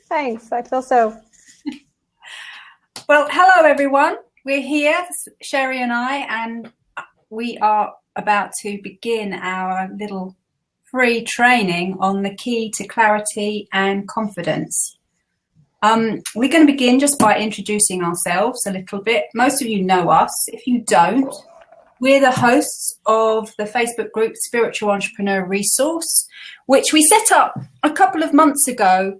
Thanks. I feel so. Well, hello everyone. We're here, Sherry and I, and we are about to begin our little free training on the key to clarity and confidence. We're going to begin just by introducing ourselves a little bit. Most of you know us. If you don't, we're the hosts of the Facebook group Spiritual Entrepreneur Resource, which we set up a couple of months ago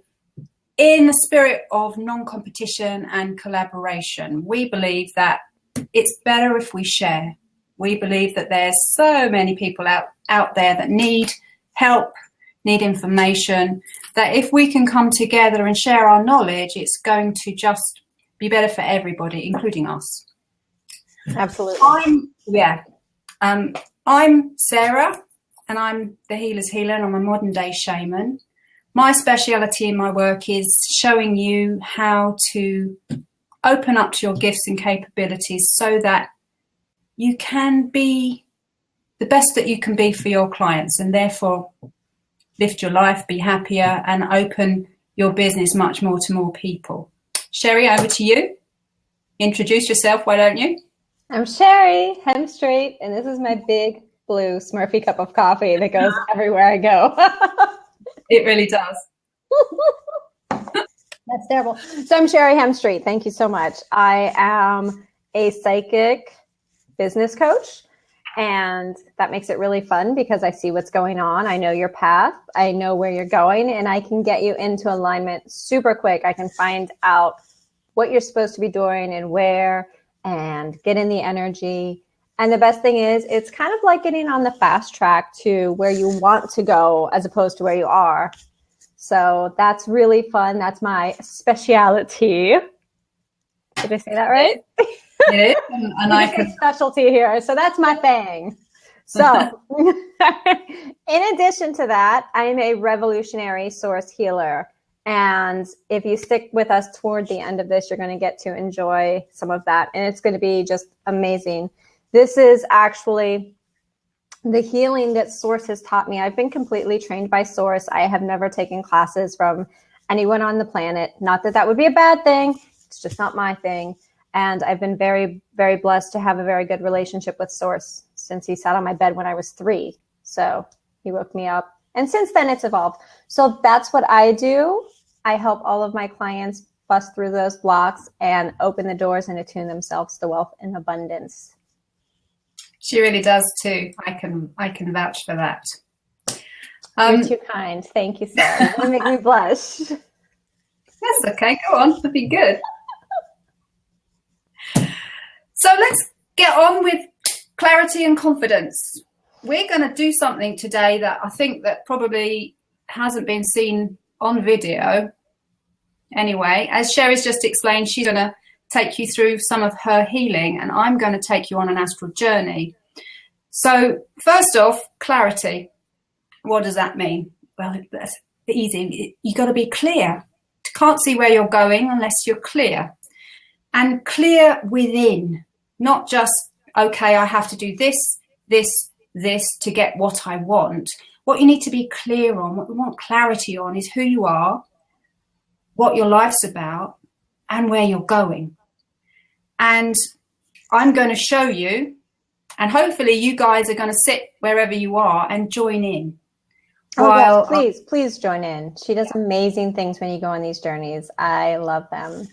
in the spirit of non-competition and collaboration. We believe that it's better if we share. We believe that there's so many people out there that need help, need information, that if we can come together and share our knowledge, it's going to just be better for everybody, including us. Absolutely. I'm Sarah, and I'm the healer's healer, and I'm a modern day shaman. My speciality in my work is showing you how to open up to your gifts and capabilities so that you can be the best that you can be for your clients, and therefore lift your life, be happier, and open your business much more to more people. Sherry, over to you. Introduce yourself, why don't you? I'm Sherry Hemstreet, and this is my big blue Smurfy cup of coffee that goes everywhere I go. It really does. That's terrible. So I'm Sherry Hemstreet. Thank you so much. I am a psychic business coach, and that makes it really fun because I see what's going on. I know your path. I know where you're going, and I can get you into alignment super quick. I can find out what you're supposed to be doing and where, and get in the energy. And the best thing is, it's kind of like getting on the fast track to where you want to go as opposed to where you are. So that's really fun. That's my speciality. Did I say that right? It is. And I can specialty here. So that's my thing. So in addition to that, I'm a revolutionary source healer. And if you stick with us toward the end of this, you're going to get to enjoy some of that. And it's going to be just amazing. This is actually the healing that Source has taught me. I've been completely trained by Source. I have never taken classes from anyone on the planet. Not that that would be a bad thing. It's just not my thing. And I've been very, very blessed to have a very good relationship with Source since he sat on my bed when I was 3. So he woke me up. And since then, it's evolved. So that's what I do. I help all of my clients bust through those blocks and open the doors and attune themselves to wealth and abundance. She really does too. I can vouch for that. You're too kind. Thank you, Sarah. You're gonna make me blush. That's okay. Go on. That'd be good. So let's get on with clarity and confidence. We're going to do something today that I think that probably hasn't been seen on video. Anyway, as Sherry's just explained, she's going to take you through some of her healing, and I'm going to take you on an astral journey. So first off, clarity. What does that mean? Well, that's easy. You got to be clear. You can't see where you're going unless you're clear. And clear within, not just, okay, I have to do this to get what I want. What you need to be clear on, what we want clarity on, is who you are, what your life's about, and where you're going. And I'm going to show you, and hopefully you guys are going to sit wherever you are and join in. Oh, yes, please join in. She does amazing things when you go on these journeys. I love them.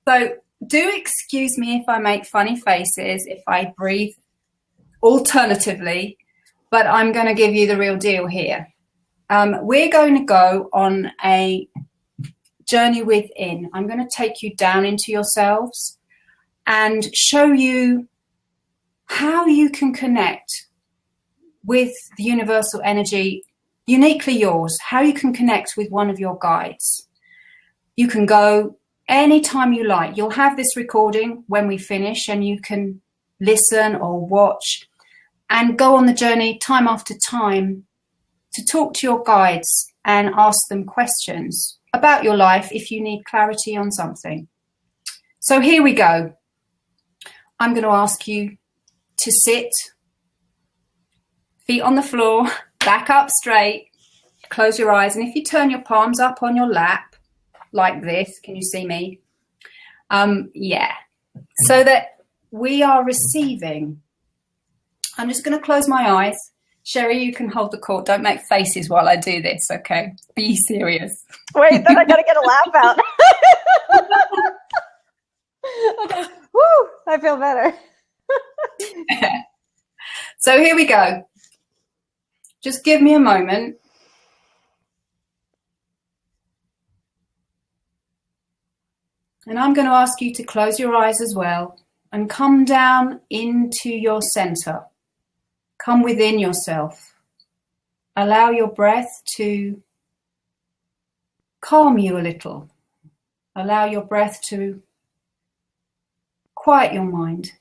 So do excuse me if I make funny faces, if I breathe alternatively, but I'm going to give you the real deal here. We're going to go on a journey within. I'm going to take you down into yourselves and show you how you can connect with the universal energy, uniquely yours, how you can connect with one of your guides. You can go anytime you like. You'll have this recording when we finish, and you can listen or watch and go on the journey time after time to talk to your guides and ask them questions about your life if you need clarity on something. So here we go. I'm going to ask you to sit, feet on the floor, back up straight, close your eyes, and if you turn your palms up on your lap, like this. Can you see me? Yeah. So that we are receiving. I'm just going to close my eyes. Sherry, you can hold the cord. Don't make faces while I do this, okay? Be serious. Wait, then I got to get a laugh out. Okay. Woo! I feel better. So here we go. Just give me a moment. And I'm going to ask you to close your eyes as well and come down into your center. Come within yourself. Allow your breath to calm you a little. Allow your breath to quiet your mind.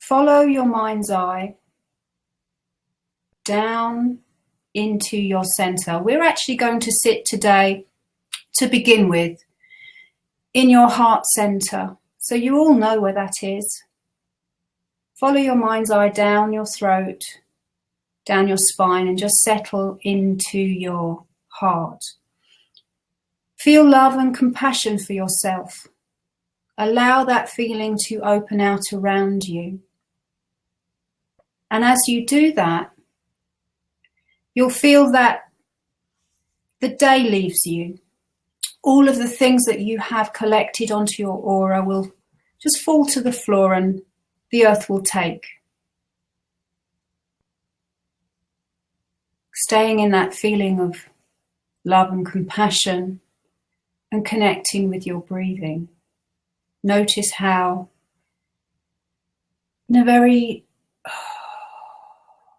Follow your mind's eye down into your center. We're actually going to sit today, to begin with, in your heart center. So you all know where that is. Follow your mind's eye down your throat, down your spine, and just settle into your heart. Feel love and compassion for yourself. Allow that feeling to open out around you. And as you do that, you'll feel that the day leaves you. All of the things that you have collected onto your aura will just fall to the floor and the earth will take. Staying in that feeling of love and compassion and connecting with your breathing. Notice how in a very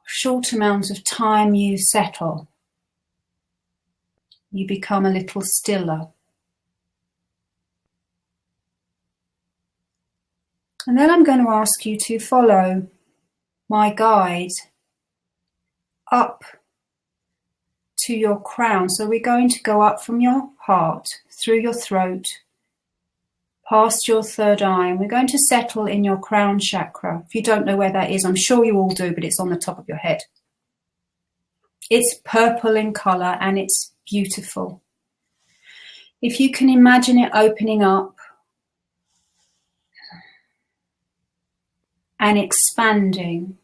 short amount of time you settle. You become a little stiller. And then I'm going to ask you to follow my guide up to your crown. So we're going to go up from your heart, through your throat, past your third eye, and we're going to settle in your crown chakra. If you don't know where that is, I'm sure you all do, but it's on the top of your head. It's purple in colour and it's beautiful. If you can imagine it opening up and expanding.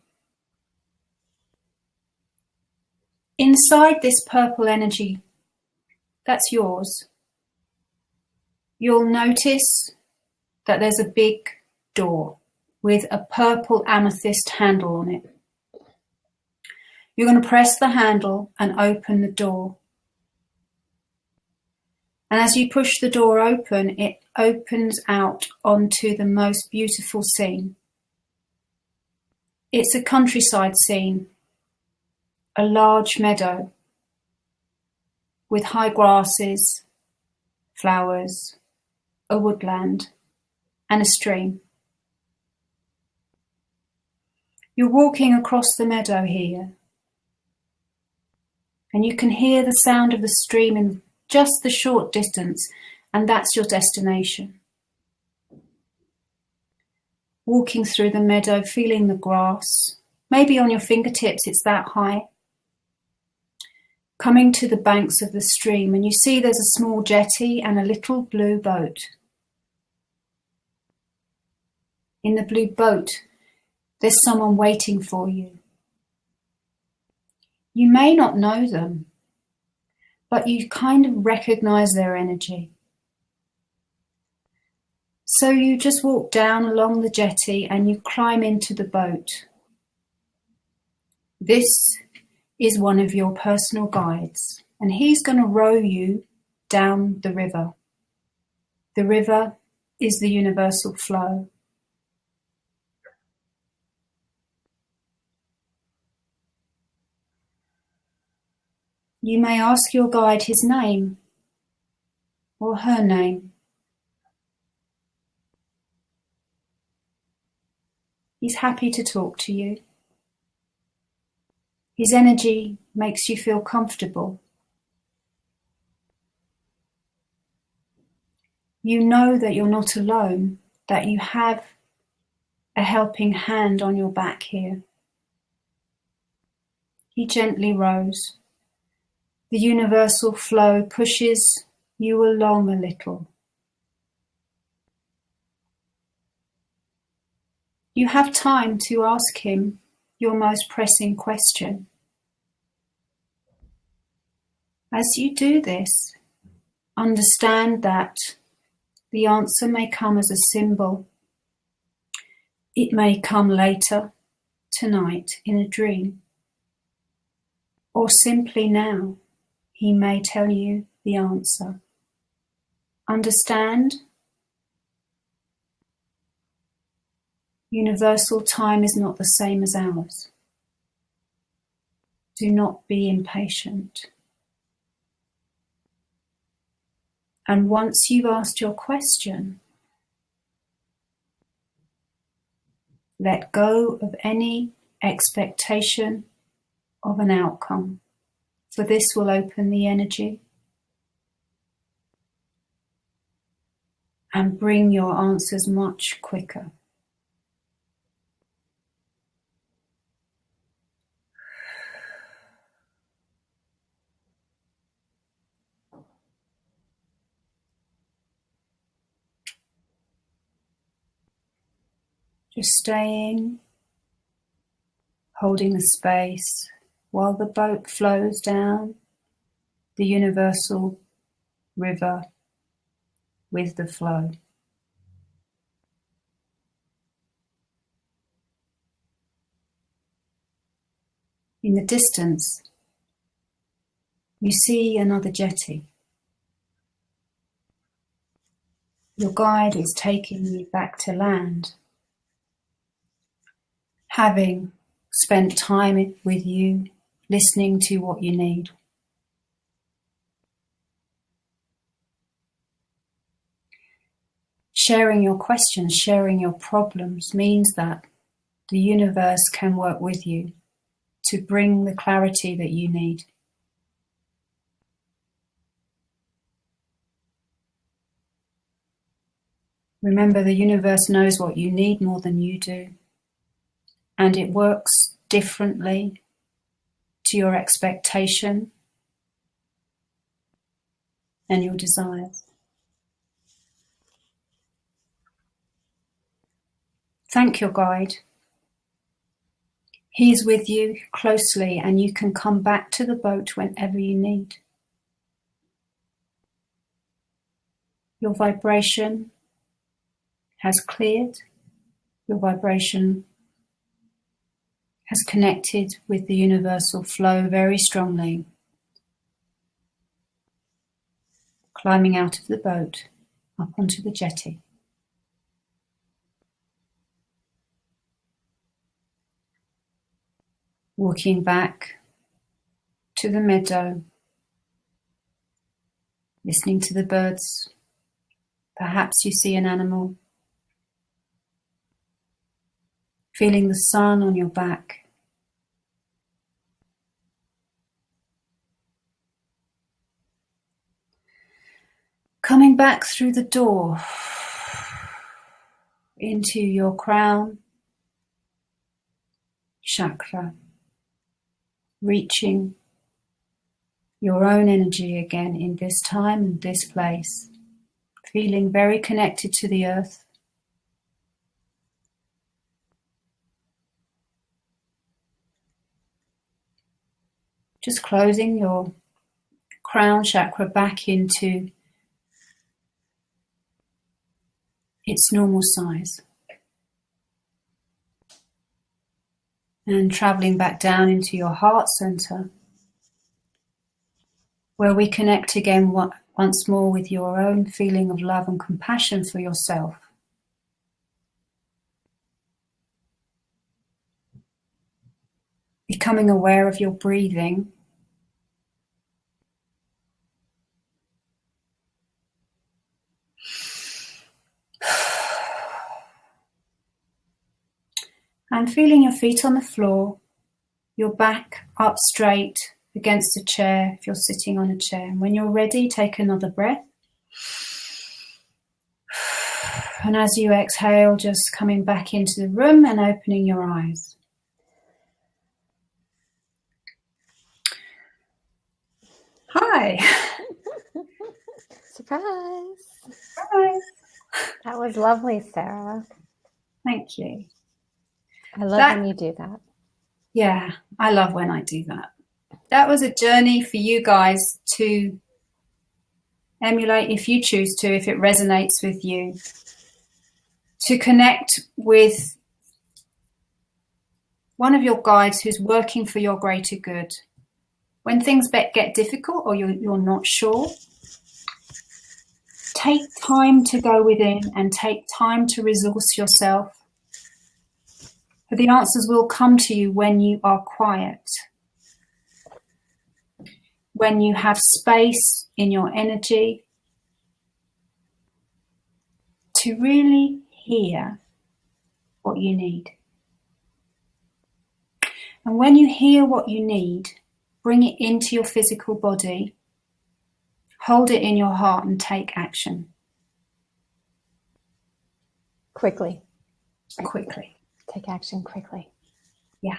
Inside this purple energy that's yours, you'll notice that there's a big door with a purple amethyst handle on it. You're going to press the handle and open the door. And as you push the door open, it opens out onto the most beautiful scene. It's a countryside scene, a large meadow with high grasses, flowers, a woodland, and a stream. You're walking across the meadow here, and you can hear the sound of the stream in just the short distance, and that's your destination. Walking through the meadow, feeling the grass, maybe on your fingertips, it's that high. Coming to the banks of the stream, and you see there's a small jetty and a little blue boat. In the blue boat, there's someone waiting for you. You may not know them, but you kind of recognize their energy. So you just walk down along the jetty and you climb into the boat. This is one of your personal guides, and he's going to row you down the river. The river is the universal flow. You may ask your guide his name or her name. He's happy to talk to you. His energy makes you feel comfortable. You know that you're not alone, that you have a helping hand on your back here. He gently rows, The universal flow pushes you along a little. You have time to ask him your most pressing question. As you do this, understand that the answer may come as a symbol. It may come later, tonight, in a dream. Or simply now, he may tell you the answer. Understand? Universal time is not the same as ours. Do not be impatient. And once you've asked your question, let go of any expectation of an outcome, for this will open the energy and bring your answers much quicker. Just staying, holding the space while the boat flows down the universal river with the flow. In the distance, you see another jetty. Your guide is taking you back to land, having spent time with you, listening to what you need. Sharing your questions, sharing your problems means that the universe can work with you to bring the clarity that you need. Remember, the universe knows what you need more than you do, and it works differently to your expectation and your desires. Thank your guide. He's with you closely, and you can come back to the boat whenever you need. Your vibration has cleared. Your vibration has connected with the universal flow very strongly. Climbing out of the boat up onto the jetty. Walking back to the meadow, listening to the birds. Perhaps you see an animal. Feeling the sun on your back. Coming back through the door into your crown chakra. Reaching your own energy again in this time and this place, feeling very connected to the earth. Just closing your crown chakra back into its normal size. And traveling back down into your heart center, where we connect again once more with your own feeling of love and compassion for yourself. Becoming aware of your breathing. And feeling your feet on the floor, your back up straight against a chair if you're sitting on a chair. And when you're ready, take another breath. And as you exhale, just coming back into the room and opening your eyes. Hi. Surprise. Surprise. That was lovely, Sarah. Thank you. I love when you do that. Yeah, I love when I do that. That was a journey for you guys to emulate if you choose to, if it resonates with you, to connect with one of your guides who's working for your greater good. When things get difficult or you're not sure, take time to go within and take time to resource yourself. For the answers will come to you when you are quiet, when you have space in your energy to really hear what you need. And when you hear what you need, bring it into your physical body, hold it in your heart and take action. Quickly. Take action quickly. Yeah.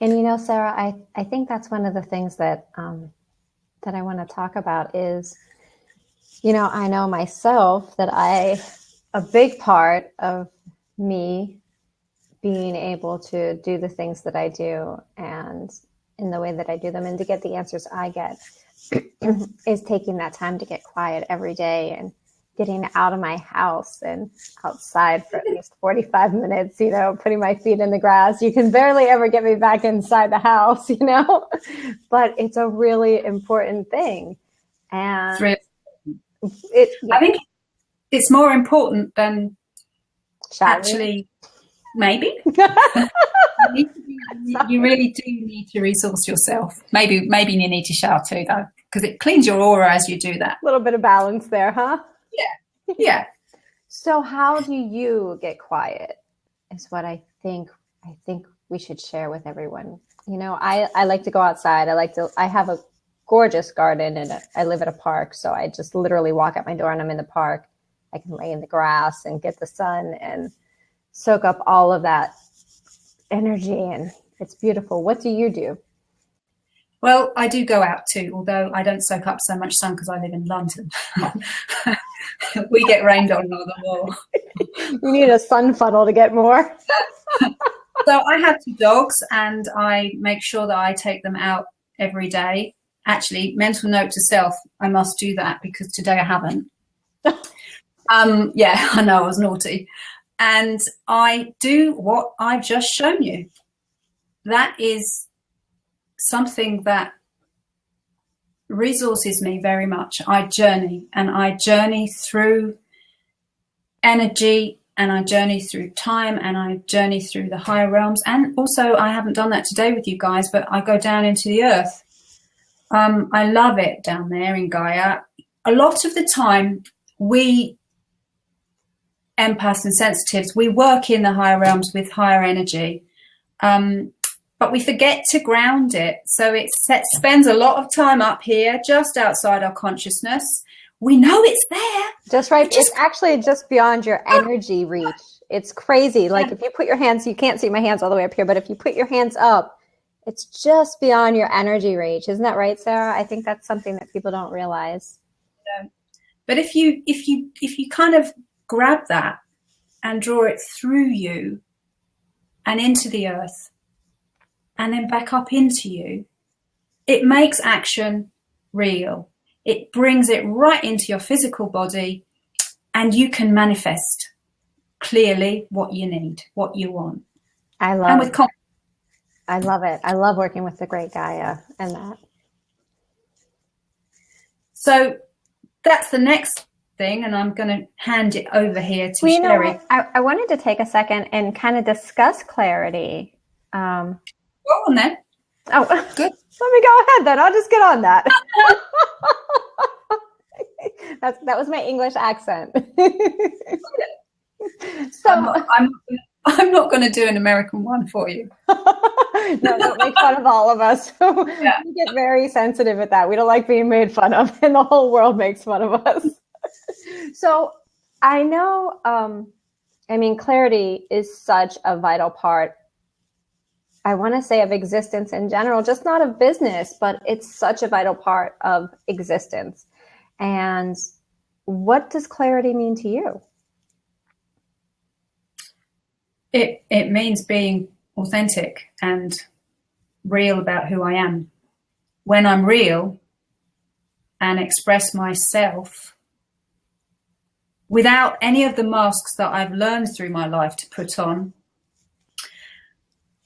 And you know, Sarah, I think that's one of the things that that I want to talk about is, you know, I know myself that a big part of me being able to do the things that I do and in the way that I do them and to get the answers I get is taking that time to get quiet every day and getting out of my house and outside for at least 45 minutes, you know, putting my feet in the grass. You can barely ever get me back inside the house, you know, but it's a really important thing. And I think it's more important than actually, maybe. You really do need to resource yourself. Maybe you need to shower too, though, because it cleans your aura as you do that. A little bit of balance there, huh? Yeah. So how do you get quiet is what I think we should share with everyone. You know, I like to go outside. I have a gorgeous garden and I live at a park. So I just literally walk out my door and I'm in the park. I can lay in the grass and get the sun and soak up all of that energy. And it's beautiful. What do you do? Well, I do go out too, although I don't soak up so much sun because I live in London. We get rained on rather more. You need a sun funnel to get more. So I have 2 dogs and I make sure that I take them out every day. Actually, mental note to self, I must do that because today I haven't. Yeah, I know I was naughty. And I do what I've just shown you. That is something that resources me very much. I journey through energy and I journey through time and I journey through the higher realms. And also, I haven't done that today with you guys, but I go down into the earth. I love it down there in Gaia. A lot of the time, we empaths and sensitives, we work in the higher realms with higher energy. But we forget to ground it. So it spends a lot of time up here, just outside our consciousness. We know it's there. Just right. It's actually just beyond your energy reach. It's crazy. Like if you put your hands, you can't see my hands all the way up here, but if you put your hands up, it's just beyond your energy reach. Isn't that right, Sarah? I think that's something that people don't realize. But if you kind of grab that and draw it through you and into the earth, and then back up into you, it makes action real. It brings it right into your physical body and you can manifest clearly what you need, what you want. I love it. I love it. I love working with the great Gaia and that. So that's the next thing, and I'm going to hand it over here to Sherry. I wanted to take a second and kind of discuss clarity. Go on then. Oh, good. Let me go ahead then. I'll just get on that. That was my English accent. So I'm not going to do an American one for you. No, don't make fun of all of us. Yeah. We get very sensitive at that. We don't like being made fun of, and the whole world makes fun of us. So I know, clarity is such a vital part I want to say of existence in general, just not of business, but it's such a vital part of existence. And what does clarity mean to you? It means being authentic and real about who I am. When I'm real and express myself without any of the masks that I've learned through my life to put on,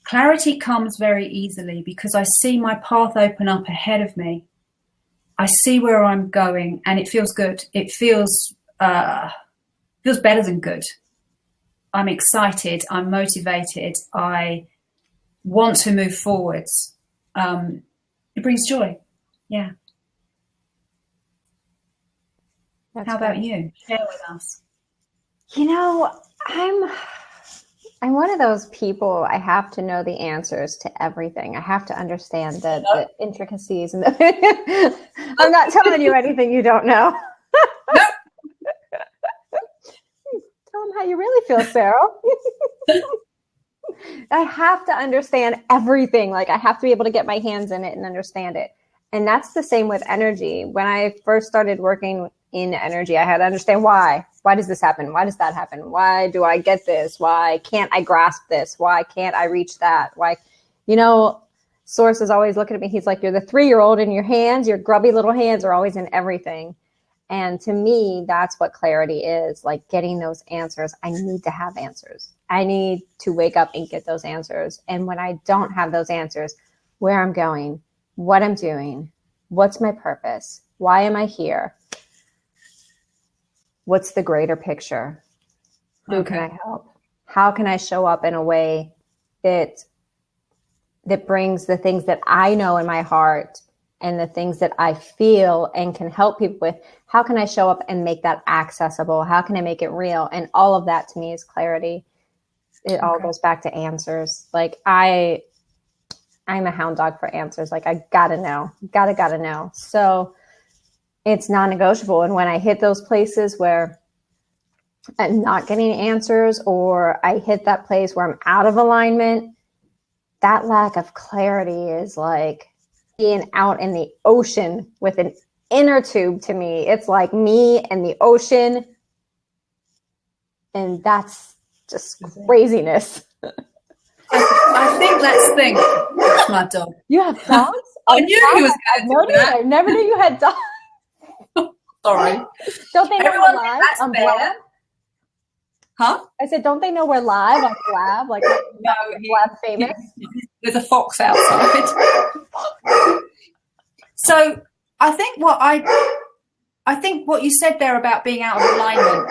clarity comes very easily because I see my path open up ahead of me. I see where I'm going, and it feels good. It feels better than good. I'm excited. I'm motivated. I want to move forwards. It brings joy. Yeah. That's How about great. you? Share with us. You know, I'm one of those people, I have to know the answers to everything. I have to understand the intricacies. And I'm not telling you anything you don't know. Nope. Tell them how you really feel, Sarah. I have to understand everything. Like, I have to be able to get my hands in it and understand it. And that's the same with energy. When I first started working in energy, I had to understand why. Why does this happen? Why does that happen? Why do I get this? Why can't I grasp this? Why can't I reach that? Why, Source is always looking at me. He's like, you're the 3-year-old in your hands. Your grubby little hands are always in everything. And to me, that's what clarity is, like getting those answers. I need to have answers. I need to wake up and get those answers. And when I don't have those answers, where I'm going, what I'm doing, what's my purpose? Why am I here? What's the greater picture? Who can I help? How can I show up in a way that brings the things that I know in my heart and the things that I feel and can help people with? How can I show up and make that accessible? How can I make it real? And all of that to me is clarity. It all goes back to answers. Like I'm a hound dog for answers. Like I gotta know, gotta know. So it's non-negotiable. And when I hit those places where I'm not getting answers, or I hit that place where I'm out of alignment, that lack of clarity is like being out in the ocean with an inner tube to me. It's like me and the ocean. And that's just craziness. I think that's the thing. That's my dog. You have dogs? I knew he was going to do that. I never knew you had dogs. Sorry. Don't they know Everyone we're live that's on fair. Blab? Huh? I said, don't they know we're live on Blab? Like, No, Blab famous? There's a fox outside. So I think what you said there about being out of alignment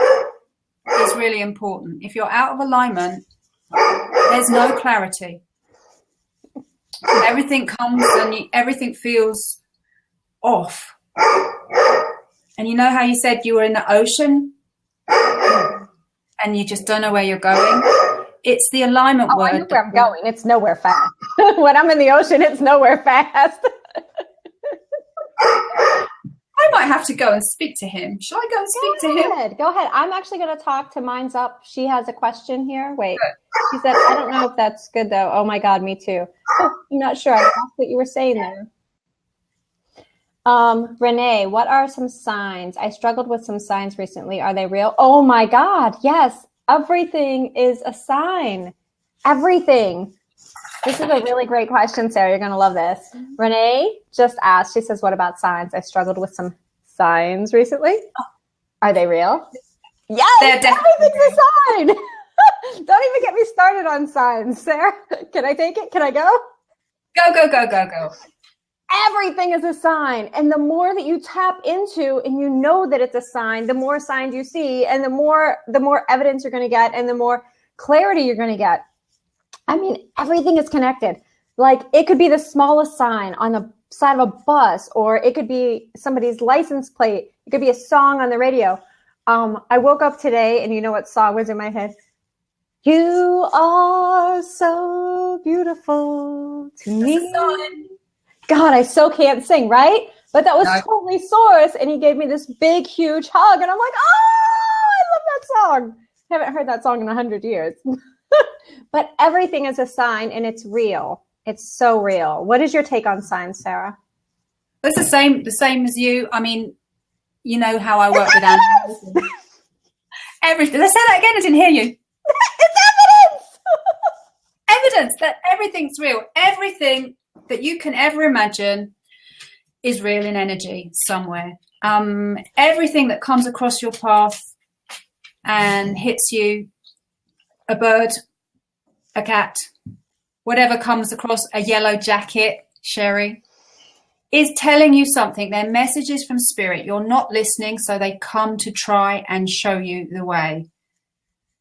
is really important. If you're out of alignment, there's no clarity. Everything comes and everything feels off. And you know how you said you were in the ocean and you just don't know where you're going? It's the alignment word. I know where I'm going. It's nowhere fast. When I'm in the ocean, it's nowhere fast. I might have to go and speak to him. Shall I go and speak to him? Go ahead. I'm actually going to talk to Mine's Up. She has a question here. Wait. She said, I don't know if that's good, though. Oh, my God, me too. I'm not sure. I lost what you were saying there. Renee, what are some signs? I struggled with some signs recently. Are they real? Oh, my God. Yes. Everything is a sign. Everything. This is a really great question, Sarah. You're going to love this. Renee just asked, she says, what about signs? I struggled with some signs recently. Are they real? Yes, everything's a sign. Don't even get me started on signs, Sarah. Can I take it? Can I go? Go. Everything is a sign. And the more that you tap into and you know that it's a sign, the more signs you see, and the more evidence you're going to get, and the more clarity you're going to get. I mean, everything is connected. Like, it could be the smallest sign on the side of a bus, or it could be somebody's license plate. It could be a song on the radio. I woke up today, and you know what song was in my head? You are so beautiful to me. God, I so can't sing, right? But that was totally Source, and he gave me this big, huge hug, and I'm like, oh, I love that song. I haven't heard that song in 100 years. But everything is a sign, and it's real. It's so real. What is your take on signs, Sarah? It's the same as you. I mean, you know how I work with animals. Everything. Let's say that again. I didn't hear you. It's evidence. Evidence that everything's real. Everything that you can ever imagine is real in energy somewhere. Everything that comes across your path and hits you, a bird, a cat, whatever comes across, a yellow jacket, Sherry, is telling you something. They're messages from spirit. You're not listening, so they come to try and show you the way.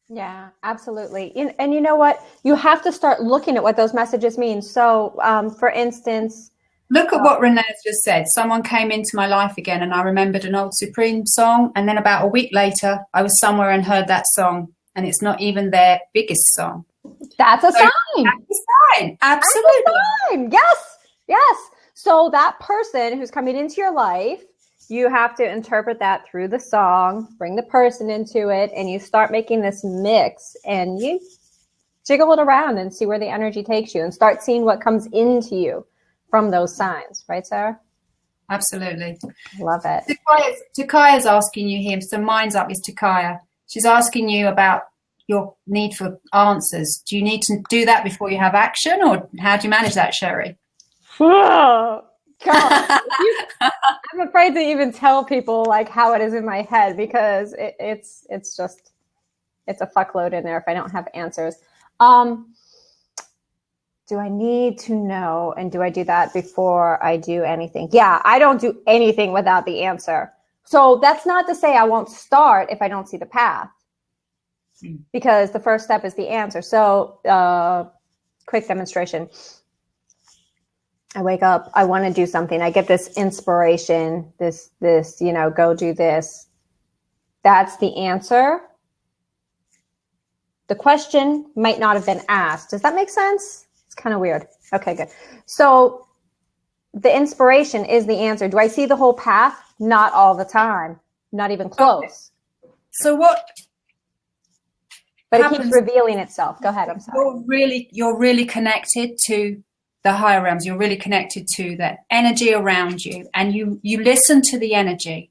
Yeah, absolutely. And you know what? You have to start looking at what those messages mean. So, for instance, look at what Renee's just said. Someone came into my life again, and I remembered an old Supreme song. And then about a week later, I was somewhere and heard that song, and it's not even their biggest song. That's a sign. That's a sign. Absolutely. That's a sign. Yes. Yes. So that person who's coming into your life, you have to interpret that through the song, bring the person into it, and you start making this mix, and you jiggle it around and see where the energy takes you, and start seeing what comes into you from those signs. Right, Sarah? Absolutely. Love it. Takaya's asking you here. So mine's up is Takaya. She's asking you about your need for answers. Do you need to do that before you have action, or how do you manage that, Sherry? Whoa. God, I'm afraid to even tell people like how it is in my head, because it's a fuckload in there if I don't have answers. Do I need to know, and do I do that before I do anything? Yeah, I don't do anything without the answer. So that's not to say I won't start if I don't see the path, because the first step is the answer. So quick demonstration. I wake up, I want to do something. I get this inspiration, this, go do this. That's the answer. The question might not have been asked. Does that make sense? It's kind of weird. Okay, good. So the inspiration is the answer. Do I see the whole path? Not all the time. Not even close. Okay. So what? But it keeps revealing itself. Go ahead. I'm sorry. You're really connected to the higher realms. You're really connected to the energy around you, and you listen to the energy.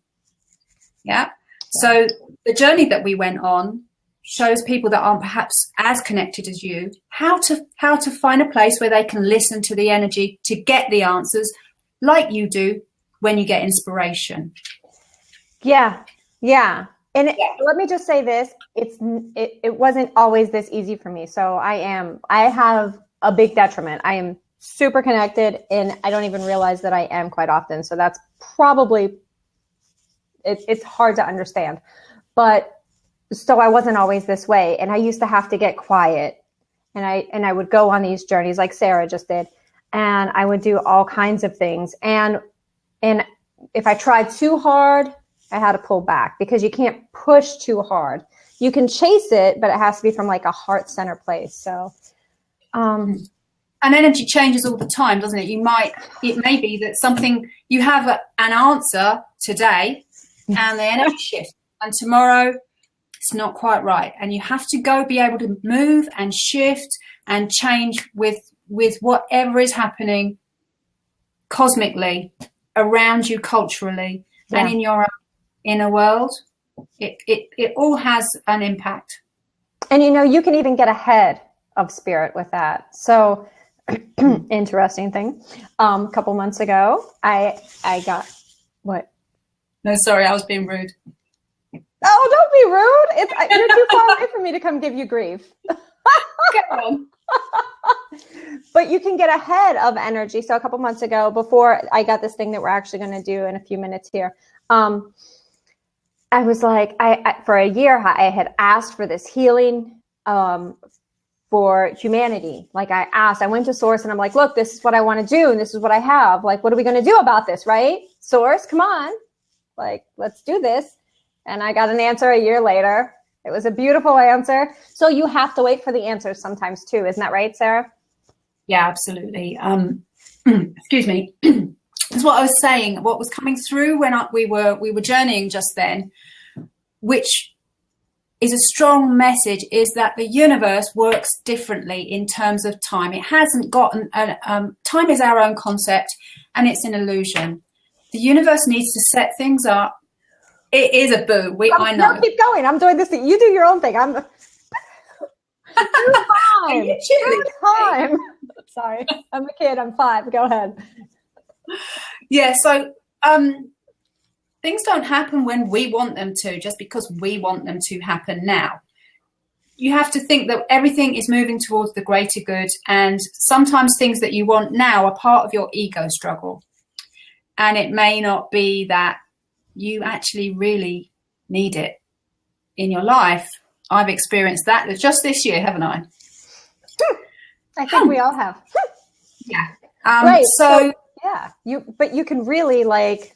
Yeah. So the journey that we went on shows people that aren't perhaps as connected as you how to find a place where they can listen to the energy to get the answers, like you do when you get inspiration. Yeah. And let me just say this: it wasn't always this easy for me. So I have a big detriment. I am super connected, and I don't even realize that I am quite often. So that's probably, it's hard to understand. But so I wasn't always this way. And I used to have to get quiet, and I would go on these journeys like Sarah just did. And I would do all kinds of things. And if I tried too hard, I had to pull back, because you can't push too hard. You can chase it, but it has to be from like a heart center place. So, and energy changes all the time, doesn't it? It may be that something, you have an answer today, and the energy shifts, and tomorrow it's not quite right. And you have to be able to move and shift and change with whatever is happening cosmically around you, culturally, and in your inner world. It all has an impact. And you can even get ahead of spirit with that. So interesting thing. A couple months ago, I got what? No, sorry, I was being rude. Oh, don't be rude. You're too far away from me to come give you grief. Go on. But you can get ahead of energy. So a couple months ago, before I got this thing that we're actually going to do in a few minutes here, I was like, I for a year, I had asked for this healing for humanity. Like I went to Source, and I'm like, look, this is what I want to do, and this is what I have. Like, what are we going to do about this, right? Source, come on. Like, let's do this. And I got an answer a year later. It was a beautiful answer. So you have to wait for the answers sometimes too. Isn't that right, Sarah? Yeah, absolutely. Excuse me. That's what I was saying. What was coming through when we were journeying just then, which is a strong message is that the universe works differently in terms of time. It hasn't gotten time is our own concept, and it's an illusion. The universe needs to set things up. It is a boo. I know. No, keep going. I'm doing this. You do your own thing. I'm. Time. Sorry, I'm a kid. I'm 5. Go ahead. Yeah. So things don't happen when we want them to, just because we want them to happen now. You have to think that everything is moving towards the greater good, and sometimes things that you want now are part of your ego struggle. And it may not be that you actually really need it in your life. I've experienced that just this year, haven't I? I think we all have. Yeah. Right. So yeah, but you can really like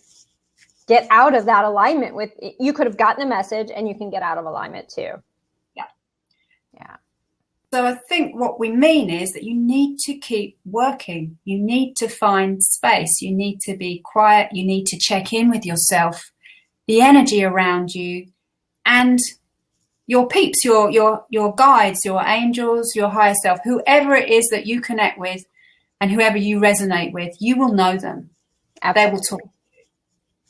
get out of that alignment with, you could have gotten a message and you can get out of alignment too. Yeah. Yeah. So I think what we mean is that you need to keep working. You need to find space. You need to be quiet. You need to check in with yourself, the energy around you, and your peeps, your guides, your angels, your higher self, whoever it is that you connect with and whoever you resonate with, you will know them. Absolutely. They will talk.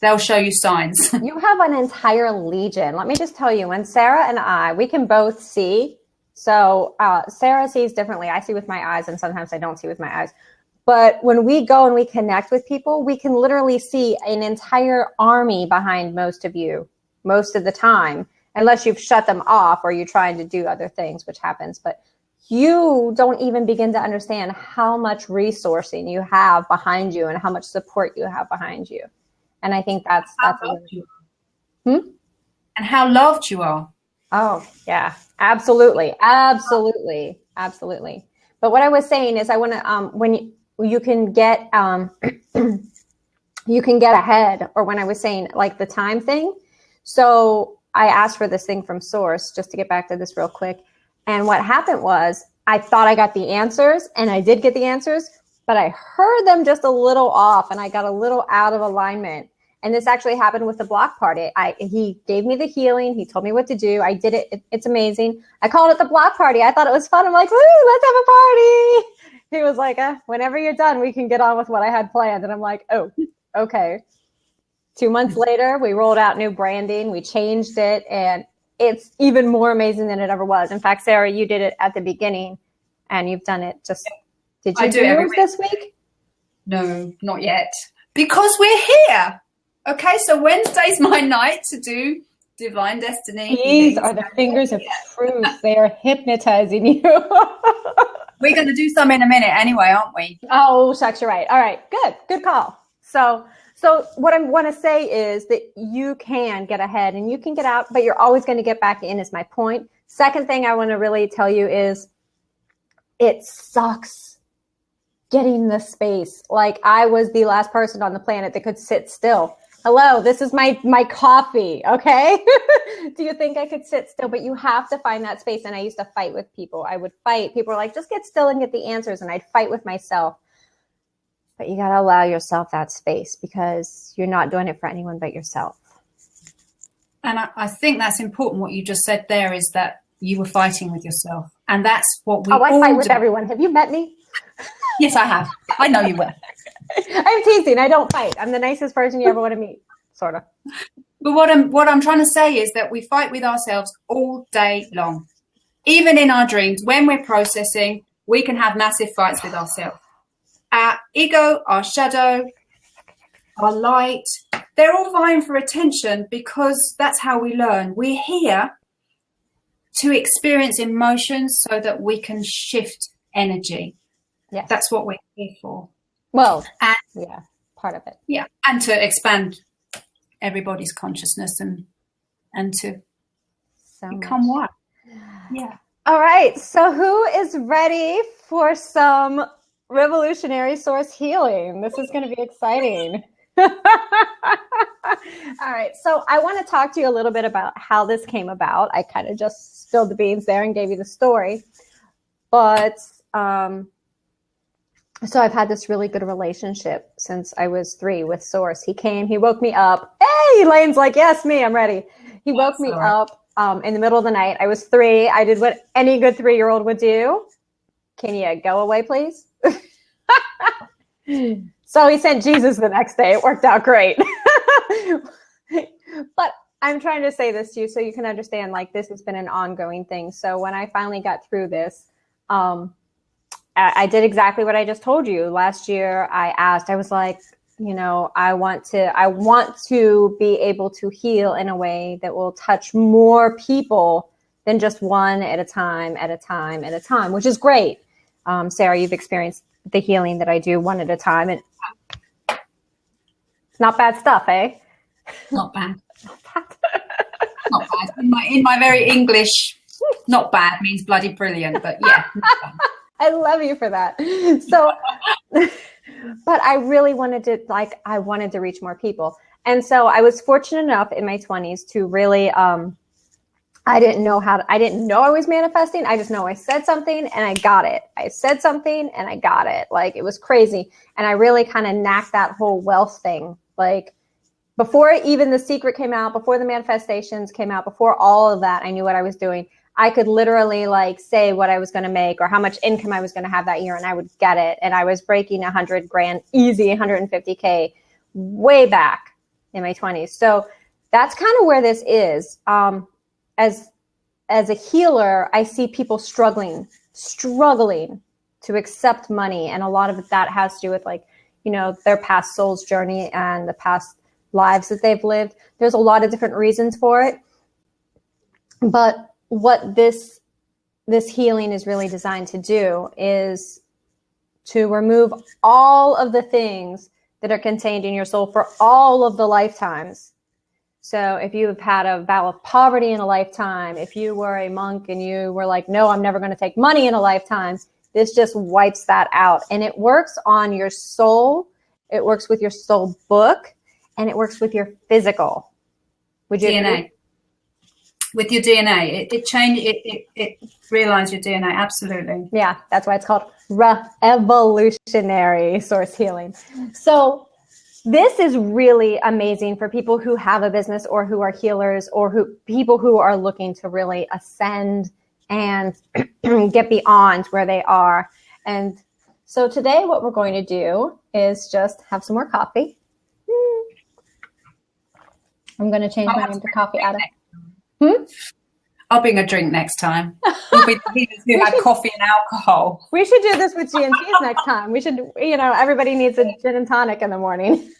They'll show you signs. You have an entire legion. Let me just tell you, when Sarah and we can both see. So Sarah sees differently. I see with my eyes, and sometimes I don't see with my eyes. But when we go and we connect with people, we can literally see an entire army behind most of you, most of the time, unless you've shut them off or you're trying to do other things, which happens. But you don't even begin to understand how much resourcing you have behind you and how much support you have behind you. And I think that's and how loved you are. Oh, yeah, absolutely. Absolutely. Absolutely. But what I was saying is I want to, when you can get, you can get ahead, or when I was saying like the time thing. So I asked for this thing from Source, just to get back to this real quick. And what happened was I thought I got the answers, and I did get the answers, but I heard them just a little off, and I got a little out of alignment. And this actually happened with the block party. He gave me the healing. He told me what to do. I did it. It's amazing. I called it the block party. I thought it was fun. I'm like, woo, let's have a party. He was like, whenever you're done, we can get on with what I had planned. And I'm like, oh, okay. 2 months later, we rolled out new branding. We changed it. And it's even more amazing than it ever was. In fact, Sarah, you did it at the beginning, and you've done it just, did you do yours this week? No, not yet. Because we're here. Okay, so Wednesday's my night to do Divine Destiny. These are the fingers of truth. They are hypnotizing you. We're going to do some in a minute anyway, aren't we? Oh, shucks, you're right. All right, good call. So what I want to say is that you can get ahead and you can get out, but you're always going to get back in, is my point. Second thing I want to really tell you is it sucks getting the space. Like, I was the last person on the planet that could sit still. Hello, this is my coffee, okay? Do you think I could sit still? But you have to find that space. And I used to fight with people. I would fight. People were like, just get still and get the answers. And I'd fight with myself. But you got to allow yourself that space, because you're not doing it for anyone but yourself. And I think that's important. What you just said there is that you were fighting with yourself. And that's what we all I fight with everyone. Have you met me? Yes, I have. I know you will. I'm teasing. I don't fight. I'm the nicest person you ever want to meet, sort of. But what I'm trying to say is that we fight with ourselves all day long. Even in our dreams, when we're processing, we can have massive fights with ourselves. Our ego, our shadow, our light, they're all vying for attention, because that's how we learn. We're here to experience emotions so that we can shift energy. Yes. That's what we're here for. Well, yeah, part of it. Yeah, and to expand everybody's consciousness and to become one. Yeah. All right. So who is ready for some revolutionary source healing? This is going to be exciting. All right. So I want to talk to you a little bit about how this came about. I kind of just spilled the beans there and gave you the story. But so I've had this really good relationship since I was 3 with Source. He came, he woke me up. Hey, Elaine's like, yes, me, I'm ready. He woke me up in the middle of the night. I was 3. I did what any good 3-year-old would do. Can you go away, please? So he sent Jesus the next day. It worked out great. But I'm trying to say this to you so you can understand, like, this has been an ongoing thing. So when I finally got through this, I did exactly what I just told you. Last year, I was like, I want to be able to heal in a way that will touch more people than just one at a time, which is great. Sarah, you've experienced the healing that I do one at a time, and it's not bad stuff, eh? Not bad. Not bad. In my very English, not bad means bloody brilliant, but yeah. I love you for that. So, but I really wanted to reach more people. And so I was fortunate enough in my 20s to really, I didn't know I was manifesting. I just know I said something and I got it. I said something and I got it. Like, it was crazy. And I really kind of knacked that whole wealth thing. Like, before even The Secret came out, before the manifestations came out, before all of that, I knew what I was doing. I could literally say what I was going to make or how much income I was going to have that year, and I would get it. And I was breaking $100,000 easy, 150K way back in my 20s. So that's kind of where this is. As a healer, I see people struggling to accept money. And a lot of that has to do with their past soul's journey and the past lives that they've lived. There's a lot of different reasons for it. But what this healing is really designed to do is to remove all of the things that are contained in your soul for all of the lifetimes. So if you have had a vow of poverty in a lifetime, if you were a monk and you were like, no, I'm never going to take money in a lifetime, this just wipes that out. And it works on your soul. It works with your soul book, and it works with your physical. Would you DNA? Agree? With your DNA, it realigns your DNA. Absolutely. Yeah, that's why it's called evolutionary source healing. So this is really amazing for people who have a business or who are healers or people who are looking to really ascend and get beyond where they are. And so today what we're going to do is just have some more coffee. I'm going to change my name to Coffee Adam. I'll bring a drink next time. We'll be the healers who had coffee and alcohol. We should do this with GNTs next time. We should, everybody needs a gin and tonic in the morning.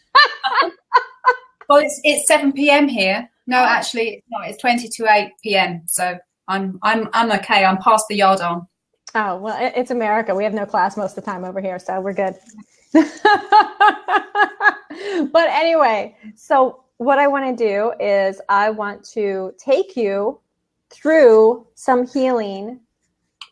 Well, it's 7 p.m. here. No, actually, it's not. It's 20 to 8 p.m. So I'm okay. I'm past the yard on. Oh, well, it's America. We have no class most of the time over here, so we're good. But anyway, so what I want to do is I want to take you through some healing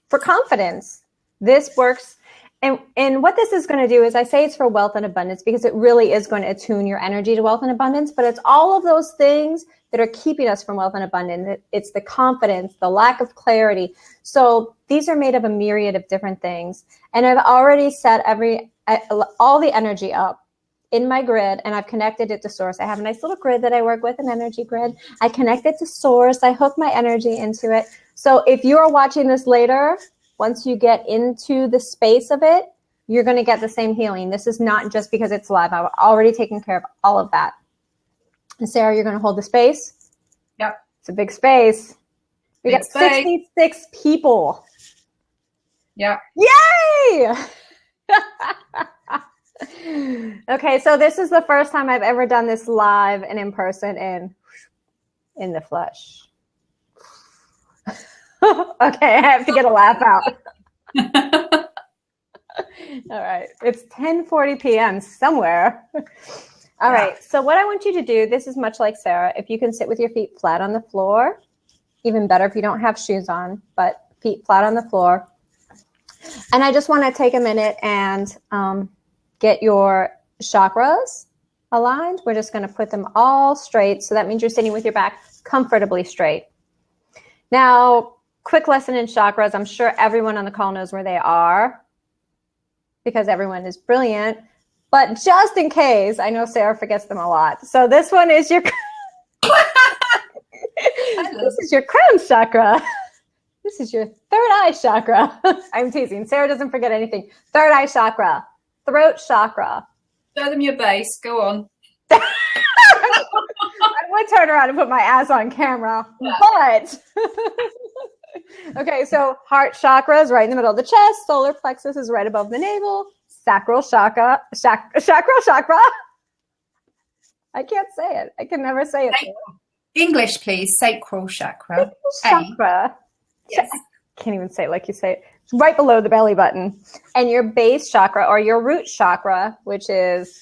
for confidence. This works. And what this is going to do is, I say it's for wealth and abundance because it really is going to attune your energy to wealth and abundance, but it's all of those things that are keeping us from wealth and abundance. It's the confidence, the lack of clarity. So these are made of a myriad of different things. And I've already set all the energy up in my grid, and I've connected it to source. I have a nice little grid that I work with, an energy grid. I connect it to source. I hook my energy into it. So if you are watching this later, once you get into the space of it, you're going to get the same healing. This is not just because it's live. I've already taken care of all of that. And Sarah, you're going to hold the space? Yep. It's a big space. We got 66 people. Yeah. Yay! Okay, so this is the first time I've ever done this live and in person and in the flesh. Okay, I have to get a laugh out. All right, it's 10:40 p.m. somewhere. All right, so what I want you to do, this is much like Sarah. If you can sit with your feet flat on the floor, even better if you don't have shoes on, but feet flat on the floor. And I just want to take a minute and get your chakras aligned. We're just going to put them all straight. So that means you're sitting with your back comfortably straight. Now, quick lesson in chakras. I'm sure everyone on the call knows where they are because everyone is brilliant. But just in case, I know Sarah forgets them a lot. So this one is your This is your crown chakra. This is your third eye chakra. I'm teasing. Sarah doesn't forget anything. Third eye chakra, throat chakra. Show them your base. Go on. I would turn around and put my ass on camera, but okay. So heart chakra is right in the middle of the chest. Solar plexus is right above the navel. Sacral chakra. I can't say it. I can never say it. English, please. Sacral chakra. Chakra. Yes. I can't even say it like you say it. It's right below the belly button. And your base chakra or your root chakra, which is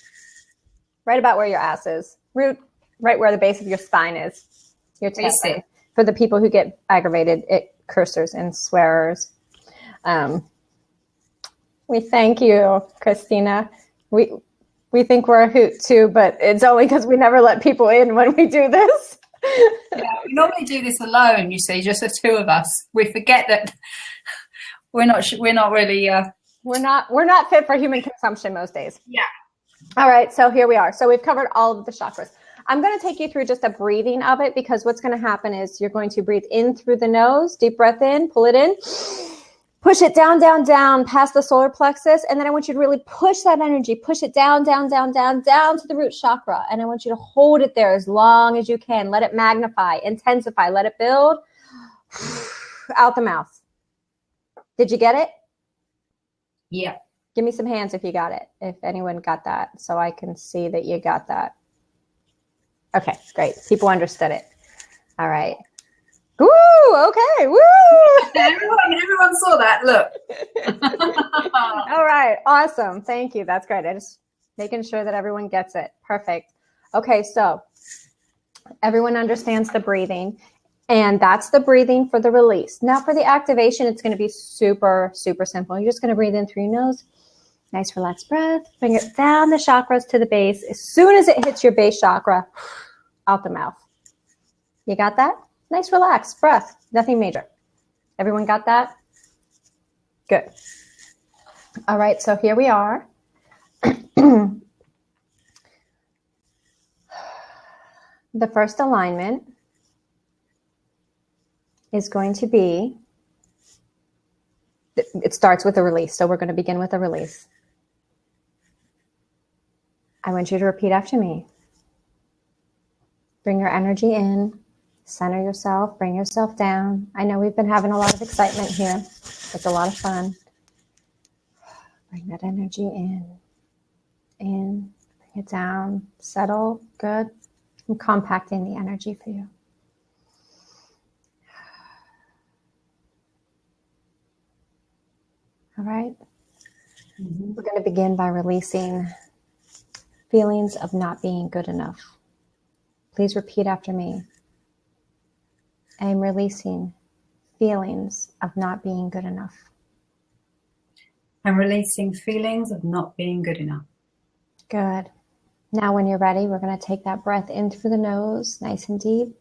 right about where your ass is. Root, right where the base of your spine is. Your tailbone. For the people who get aggravated, cursors and swearers. We thank you, Christina. We think we're a hoot too, but it's only because we never let people in when we do this. Yeah, we normally do this alone, you see, just the two of us. We forget that we're not really we're not fit for human consumption most days. Yeah. All right, so here we are. So we've covered all of the chakras. I'm going to take you through just a breathing of it, because what's going to happen is you're going to breathe in through the nose, deep breath in, pull it in, push it down, down, down past the solar plexus. And then I want you to really push that energy, push it down, down, down, down, down to the root chakra. And I want you to hold it there as long as you can. Let it magnify, intensify, let it build out the mouth. Did you get it? Yeah. Give me some hands if you got it, if anyone got that, so I can see that you got that. Okay, great. People understood it. All right. Woo! Okay. Woo! Everyone saw that. Look. All right. Awesome. Thank you. That's great. I just making sure that everyone gets it. Perfect. Okay, so everyone understands the breathing, and that's the breathing for the release. Now for the activation, it's going to be super, super simple. You're just going to breathe in through your nose. Nice relaxed breath. Bring it down the chakras to the base. As soon as it hits your base chakra, out the mouth. You got that? Nice relaxed breath. Nothing major. Everyone got that? Good. All right, so here we are. The first alignment is going to be, it starts with a release. So we're going to begin with a release. I want you to repeat after me. Bring your energy in, center yourself, bring yourself down. I know we've been having a lot of excitement here. It's a lot of fun. Bring that energy in, bring it down, settle, good. I'm compacting the energy for you. All right. Mm-hmm. We're going to begin by releasing feelings of not being good enough. Please repeat after me. I am releasing feelings of not being good enough. I'm releasing feelings of not being good enough. Good. Now when you're ready, we're going to take that breath in through the nose, nice and deep.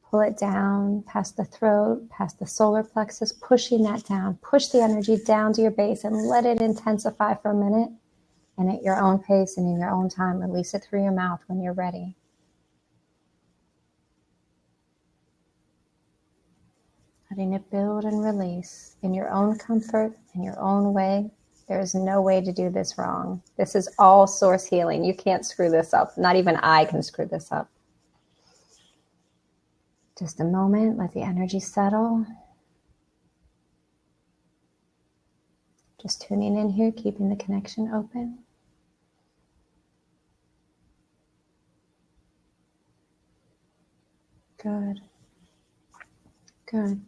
Pull it down past the throat, past the solar plexus, pushing that down. Push the energy down to your base and let it intensify for a minute. And at your own pace and in your own time, release it through your mouth when you're ready. Letting it build and release in your own comfort, in your own way. There is no way to do this wrong. This is all source healing. You can't screw this up. Not even I can screw this up. Just a moment. Let the energy settle. Just tuning in here, keeping the connection open. Good. Good.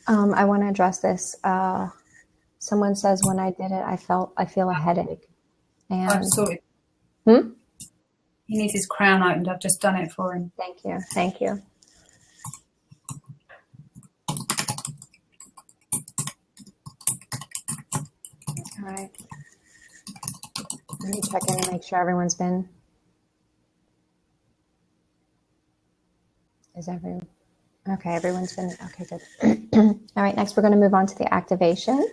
I want to address this. Someone says when I did it, I feel a headache. And I'm sorry. He needs his crown opened. I've just done it for him. Thank you. Thank you. All right. Let me check in and make sure everyone's been. Okay, everyone's been, okay, good. All right, next we're going to move on to the activation.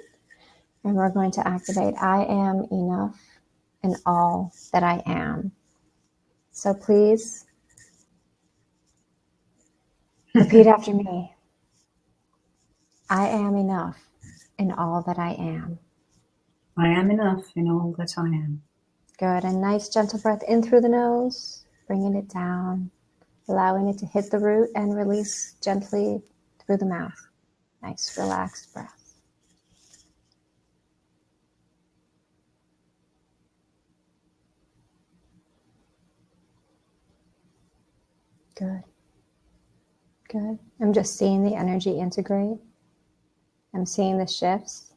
And we're going to activate I am enough in all that I am. So please Repeat after me. I am enough in all that I am. I am enough in all that I am. Good. And nice gentle breath in through the nose, bringing it down, allowing it to hit the root and release gently through the mouth. Nice relaxed breath. Good. Good. I'm just seeing the energy integrate. I'm seeing the shifts.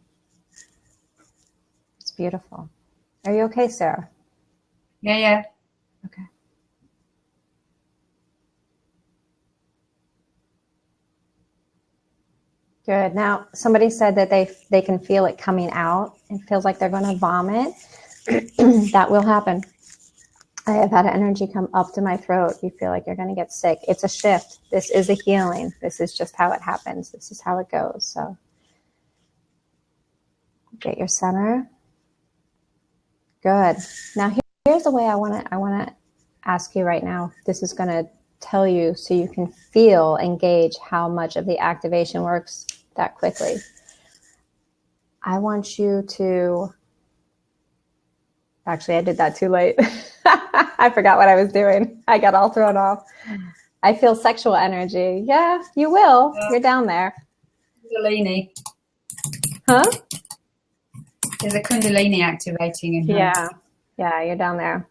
It's beautiful. Are you okay, Sarah? Yeah. Okay. Good. Now, somebody said that they can feel it coming out. It feels like they're going to vomit. That will happen. I have had energy come up to my throat. You feel like you're going to get sick. It's a shift. This is a healing. This is just how it happens. This is how it goes. So get your center. Good. Now here's the way I want to ask you right now. This is going to tell you so you can feel and gauge how much of the activation works that quickly. I want you to, actually I did that too late. I forgot what I was doing. I got all thrown off. I feel sexual energy. Yeah, you will. You're down there. Kundalini. Huh? There's a Kundalini activating in her. Yeah, you're down there.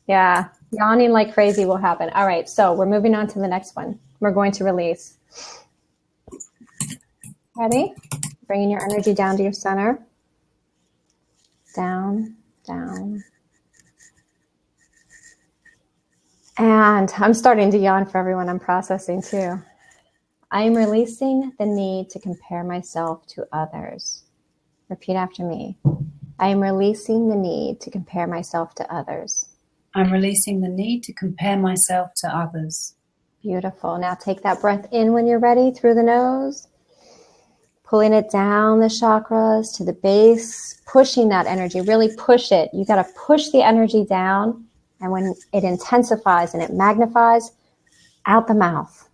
Yeah, yawning like crazy will happen. All right, so we're moving on to the next one. We're going to release. Ready? Bringing your energy down to your center. Down, down. And I'm starting to yawn for everyone. I'm processing too. I am releasing the need to compare myself to others. Repeat after me. I am releasing the need to compare myself to others. I'm releasing the need to compare myself to others. Beautiful. Now take that breath in when you're ready through the nose. Pulling it down the chakras to the base, pushing that energy. Really push it. You got to push the energy down. And when it intensifies and it magnifies, out the mouth.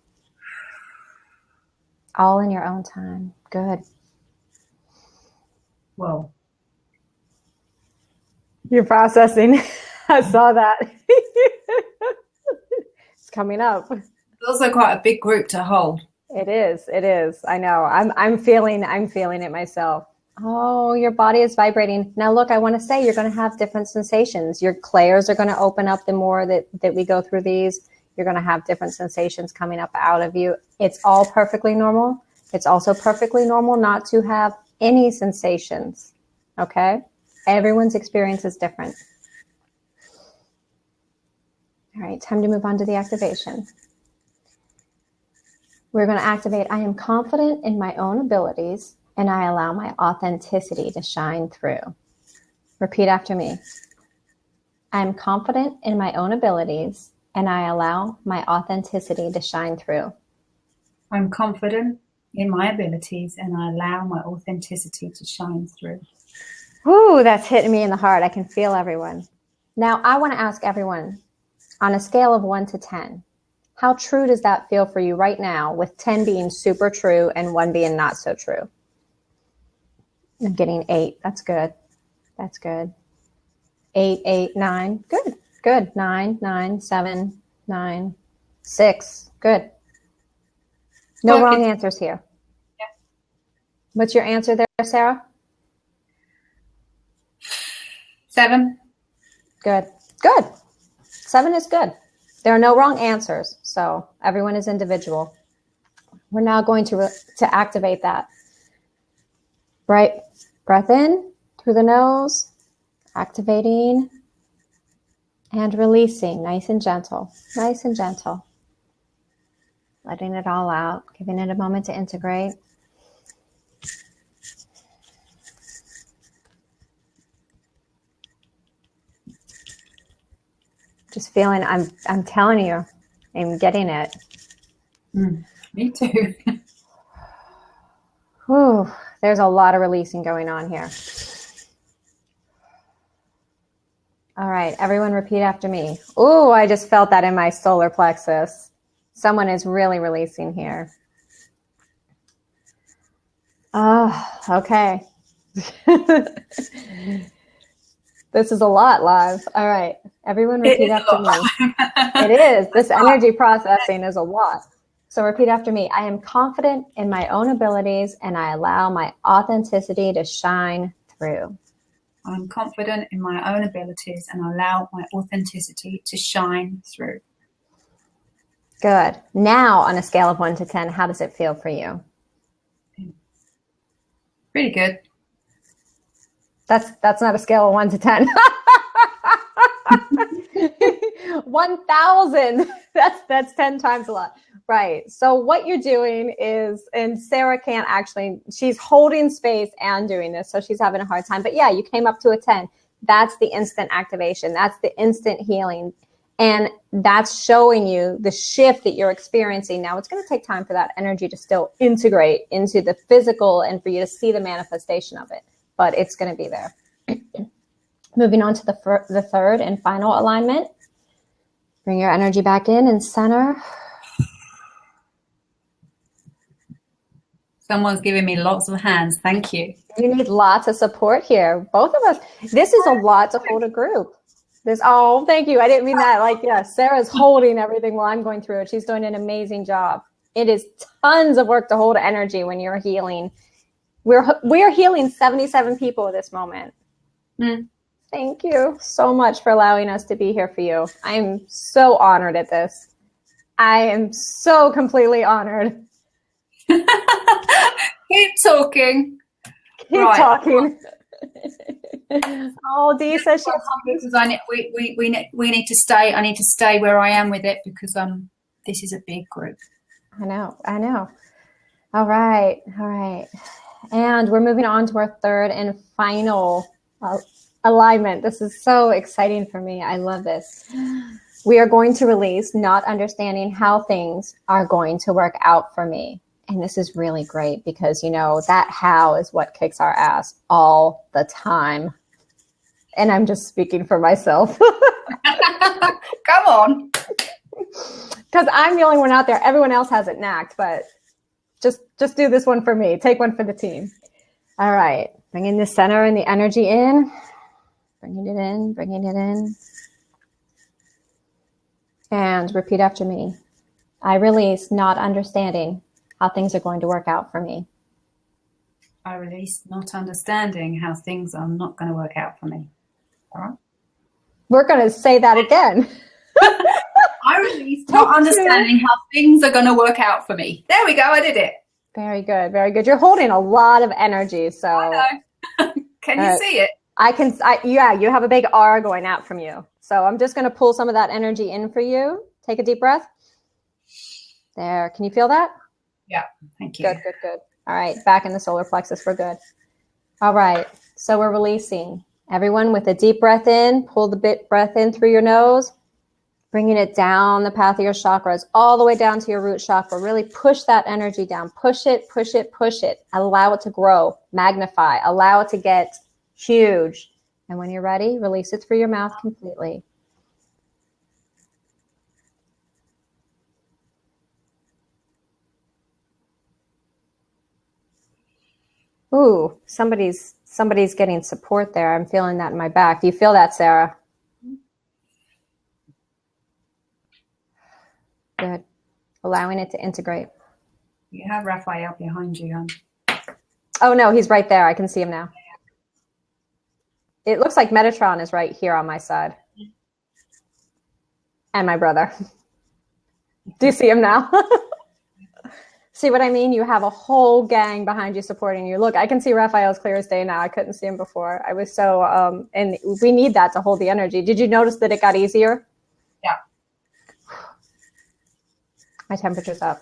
All in your own time. Good. Whoa. You're processing. I saw that. It's coming up. It's also quite a big group to hold. It is. It is. I know. I'm feeling it myself. Oh, your body is vibrating. Now look, I want to say you're going to have different sensations. Your clairs are going to open up the more that we go through these. You're going to have different sensations coming up out of you. It's all perfectly normal. It's also perfectly normal not to have any sensations. Okay? Everyone's experience is different. All right, time to move on to the activation. We're going to activate, I am confident in my own abilities and I allow my authenticity to shine through. Repeat after me. I am confident in my own abilities and I allow my authenticity to shine through. I'm confident in my abilities and I allow my authenticity to shine through. Ooh, that's hitting me in the heart. I can feel everyone. Now, I want to ask everyone, on a scale of 1 to 10, how true does that feel for you right now, with 10 being super true and 1 being not so true? I'm getting 8. That's good. That's good. 8, 8, 9. Good. Good. 9, 9, 7, 9, 6. Good. No wrong answers here. Yeah. What's your answer there, Sarah? 7. Good. Good. 7 is good. There are no wrong answers, so everyone is individual. We're now going to activate that. Right, breath in through the nose, activating and releasing, nice and gentle, nice and gentle. Letting it all out, giving it a moment to integrate. Just feeling, I'm telling you, I'm getting it. Me too. Whew, there's a lot of releasing going on here. All right, everyone repeat after me. Ooh, I just felt that in my solar plexus. Someone is really releasing here. Oh, okay. This is a lot, Live. All right. Everyone repeat after me. It is. This energy processing is a lot. So repeat after me. I am confident in my own abilities and I allow my authenticity to shine through. I'm confident in my own abilities and I allow my authenticity to shine through. Good. Now, on a scale of 1 to 10, how does it feel for you? Pretty good. That's not a scale of 1 to 10. 1,000. That's 10 times a lot. Right. So what you're doing is, and Sarah can't actually, she's holding space and doing this, so she's having a hard time. But yeah, you came up to a 10. That's the instant activation. That's the instant healing. And that's showing you the shift that you're experiencing. Now, it's going to take time for that energy to still integrate into the physical and for you to see the manifestation of it. But it's going to be there. Moving on to the third and final alignment. Bring your energy back in and center. Someone's giving me lots of hands. Thank you. You need lots of support here. Both of us. This is a lot to hold a group. Oh, thank you. I didn't mean that. Like, yeah, Sarah's holding everything while I'm going through it. She's doing an amazing job. It is tons of work to hold energy when you're healing. We're healing 77 people at this moment. Mm. Thank you so much for allowing us to be here for you. I'm so honored at this. I am so completely honored. Keep talking. Keep talking. Oh, Dee says because we need to stay. I need to stay where I am with it because this is a big group. I know. All right. And we're moving on to our third and final alignment. This is so exciting for me. I love this. We are going to release not understanding how things are going to work out for me. And this is really great because, you know, that how is what kicks our ass all the time. And I'm just speaking for myself. Come on. Because I'm the only one out there. Everyone else has it knacked, but just do this one for me. Take one for the team. All right. Bringing the center and the energy in. Bringing it in. And repeat after me. I release not understanding how things are going to work out for me. I release not understanding how things are not going to work out for me. All right. We're going to say that again. I release not understanding how things are going to work out for me. There we go. I did it. Very good. Very good. You're holding a lot of energy. So I know. Can you see it? Yeah, you have a big R going out from you. So I'm just going to pull some of that energy in for you. Take a deep breath. There. Can you feel that? Yeah. Thank you. Good. All right. Back in the solar plexus. We're good. All right. So we're releasing. Everyone with a deep breath in, pull the breath in through your nose, bringing it down the path of your chakras, all the way down to your root chakra. Really push that energy down. Push it. Allow it to grow, magnify, allow it to get huge. And when you're ready, release it through your mouth completely. Ooh, somebody's getting support there. I'm feeling that in my back. Do you feel that, Sarah? Good. Allowing it to integrate. You have Raphael behind you, hon. Oh, no, he's right there. I can see him now. It looks like Metatron is right here on my side. And my brother. Do you see him now? See what I mean? You have a whole gang behind you supporting you. Look, I can see Raphael as clear as day now. I couldn't see him before. I was so, and we need that to hold the energy. Did you notice that it got easier? Yeah. My temperature's up.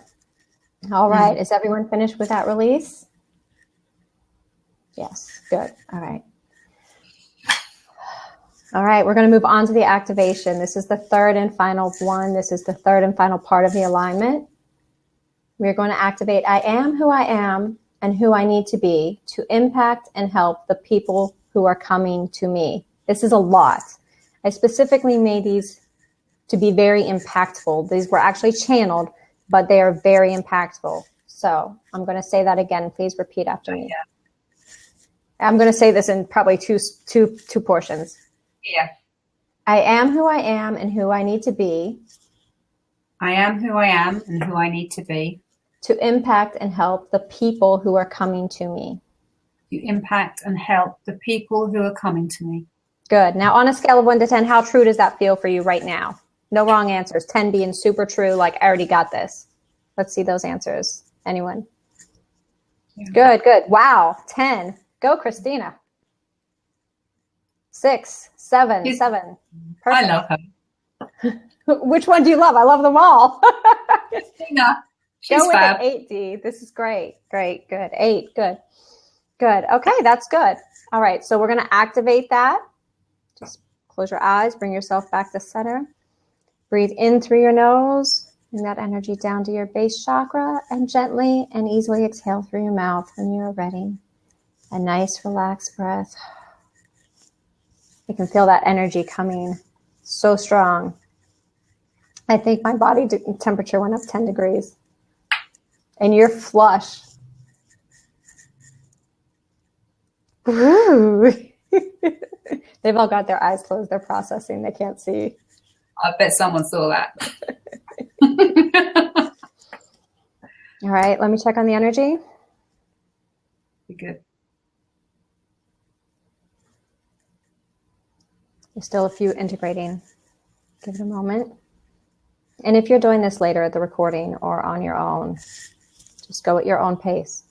All right. Is everyone finished with that release? Yes. Good. All right. All right. We're going to move on to the activation. This is the third and final one. This is the third and final part of the alignment. We're going to activate I am who I am and who I need to be to impact and help the people who are coming to me. This is a lot. I specifically made these to be very impactful. These were actually channeled but they are very impactful. So I'm going to say that again. Please repeat after me. Yeah. I'm going to say this in probably two portions. Yeah. I am who I am and who I need to be. I am who I am and who I need to be. To impact and help the people who are coming to me. To impact and help the people who are coming to me. Good. Now, on a scale of 1 to 10, how true does that feel for you right now? No wrong answers. 10 being super true, like I already got this. Let's see those answers. Anyone? Yeah. Good. Wow. 10. Go, Christina. 6, 7, 7. Perfect. I love her. Which one do you love? I love them all. Christina. She's Go with fab. an 8D. This is great. Great. Good. 8. Good. Good. Okay, that's good. All right, so we're going to activate that. Just close your eyes. Bring yourself back to center. Breathe in through your nose. Bring that energy down to your base chakra and gently and easily exhale through your mouth when you're ready. A nice, relaxed breath. You can feel that energy coming so strong. I think my body temperature went up 10 degrees. And you're flush. Ooh. They've all got their eyes closed. They're processing. They can't see. I bet someone saw that. All right, let me check on the energy. Be good. There's still a few integrating. Give it a moment. And if you're doing this later at the recording or on your own, just go at your own pace.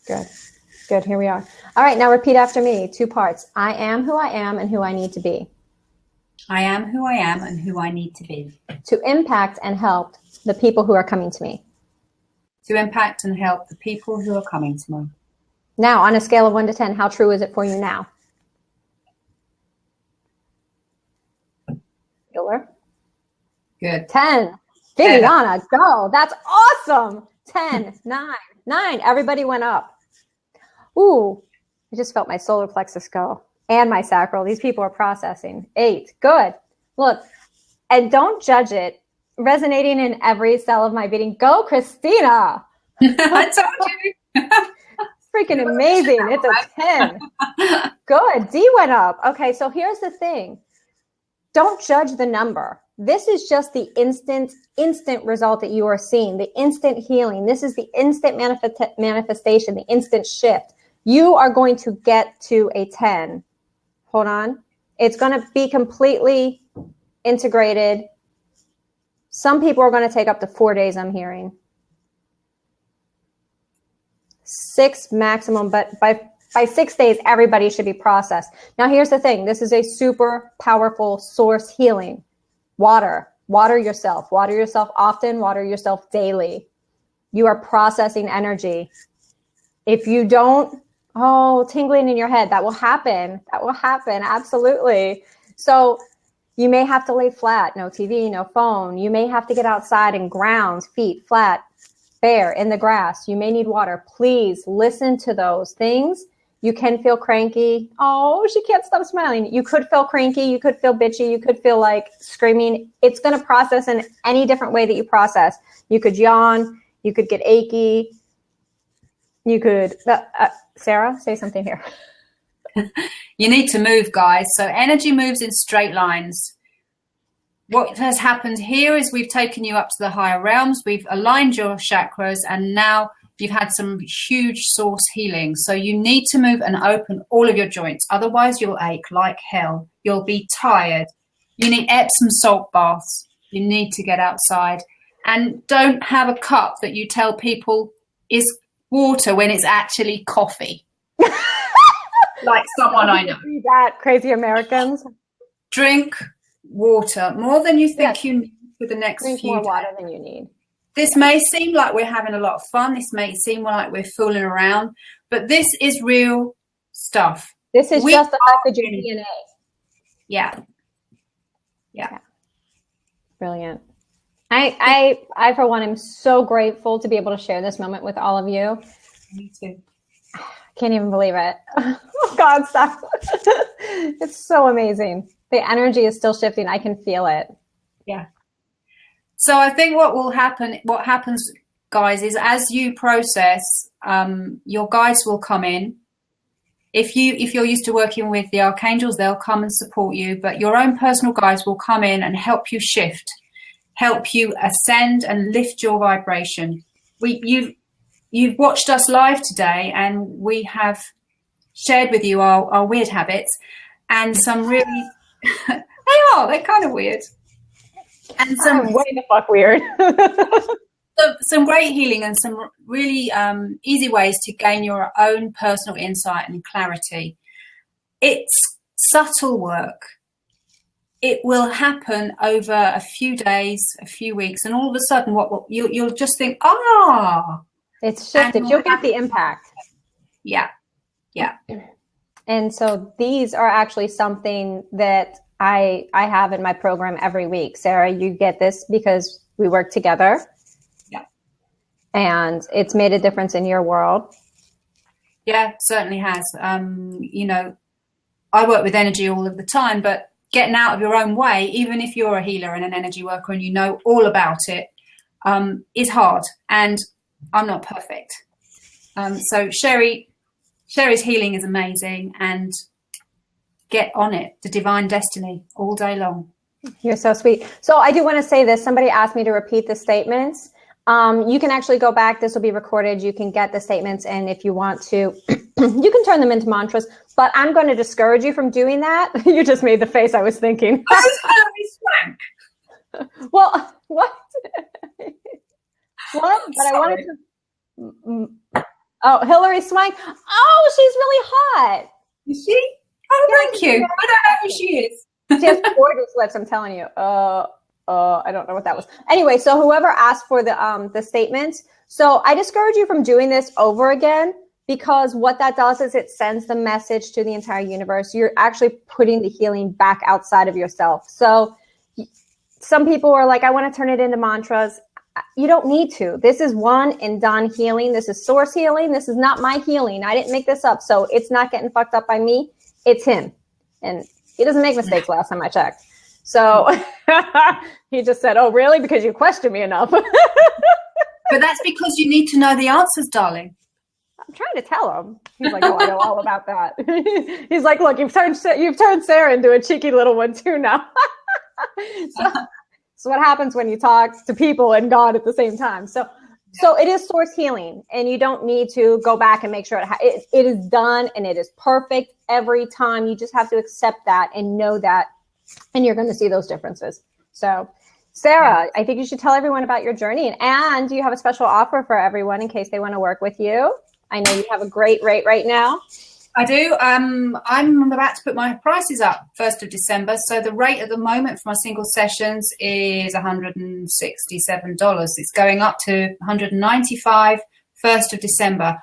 Good. Good. Here we are. All right. Now repeat after me. 2 parts. I am who I am and who I need to be. I am who I am and who I need to be. To impact and help the people who are coming to me. To impact and help the people who are coming to me. Now, on a scale of 1 to 10, how true is it for you now? Healer? Good. 10. Viviana, go. That's awesome. 10, 9, 9. Everybody went up. Ooh, I just felt my solar plexus go and my sacral. These people are processing. 8. Good. Look, and don't judge it. Resonating in every cell of my being. Go, Christina. I told you. Freaking amazing. It's a 10. Good. D went up. Okay, so here's the thing. Don't judge the number. This is just the instant result that you are seeing, the instant healing. This is the instant manifestation, the instant shift. You are going to get to a 10. Hold on. It's going to be completely integrated. Some people are going to take up to 4 days, I'm hearing. 6 maximum, but by 6 days, everybody should be processed. Now, here's the thing. This is a super powerful source healing. Water. Water yourself. Water yourself often. Water yourself daily. You are processing energy. If you don't, tingling in your head, that will happen. That will happen. Absolutely. So you may have to lay flat. No TV, no phone. You may have to get outside and ground, feet flat, bare in the grass. You may need water. Please listen to those things. You can feel cranky. Oh, she can't stop smiling. You could feel cranky. You could feel bitchy. You could feel like screaming. It's going to process in any different way that you process. You could yawn. You could get achy. You could, Sarah, say something here. You need to move, guys. So energy moves in straight lines. What has happened here is we've taken you up to the higher realms. We've aligned your chakras, and now you've had some huge source healing. So you need to move and open all of your joints. Otherwise, you'll ache like hell. You'll be tired. You need Epsom salt baths. You need to get outside. And don't have a cup that you tell people is water when it's actually coffee. Like someone I know. That crazy Americans. Drink water more than you think you need for the next Drink few more days. water than you need. This may seem like we're having a lot of fun. This may seem like we're fooling around, but this is real stuff. This is just a message of DNA. Yeah. Brilliant. I for one, am so grateful to be able to share this moment with all of you. Me too. Can't even believe it. Oh God, stop. It's so amazing. The energy is still shifting. I can feel it. Yeah. So I think what happens, guys, is as you process, your guides will come in. If you're used to working with the archangels, they'll come and support you, but your own personal guides will come in and help you shift, help you ascend and lift your vibration. You've watched us live today, and we have shared with you our weird habits and some really they're kind of weird, and some way the fuck weird. some great healing and some really easy ways to gain your own personal insight and clarity. It's subtle work. It will happen over a few days, a few weeks, and all of a sudden you'll just think, it's shifted. You'll get the impact. Yeah. And so these are actually something that I have in my program every week. Sarah, you get this because we work together. Yeah. And it's made a difference in your world. Yeah, certainly has. I work with energy all of the time, but getting out of your own way, even if you're a healer and an energy worker and you know all about it, is hard. And I'm not perfect. So Sherry's healing is amazing, and get on it. The divine destiny all day long. You're so sweet. So I do want to say this. Somebody asked me to repeat the statements. You can actually go back. This will be recorded. You can get the statements. And if you want to, you can turn them into mantras. But I'm going to discourage you from doing that. You just made the face I was thinking. Well, what? What? But I wanted to... Oh, Hillary Swank. Oh, she's really hot. Is she? Oh, thank you. I don't know who she is. She has gorgeous lips, I'm telling you. I don't know what that was. Anyway, so whoever asked for the statements, so I discourage you from doing this over again, because what that does is it sends the message to the entire universe. You're actually putting the healing back outside of yourself. So some people are like, I want to turn it into mantras. You don't need to. This is one and done healing. This is source healing. This is not my healing. I didn't make this up. So it's not getting fucked up by me. It's him. And he doesn't make mistakes last time I checked. So he just said, oh, really? Because you questioned me enough. But that's because you need to know the answers, darling. I'm trying to tell him. He's like, oh, I know all about that. He's like, look, you've turned Sarah into a cheeky little one too now. So what happens when you talk to people and God at the same time. So it is source healing, and you don't need to go back and make sure it is done and it is perfect every time. You just have to accept that and know that, and you're going to see those differences. So Sarah, I think you should tell everyone about your journey, and you have a special offer for everyone in case they want to work with you. I know you have a great rate right now. I do. I'm about to put my prices up 1st of December. So the rate at the moment for my single sessions is $167. It's going up to $195 1st of December.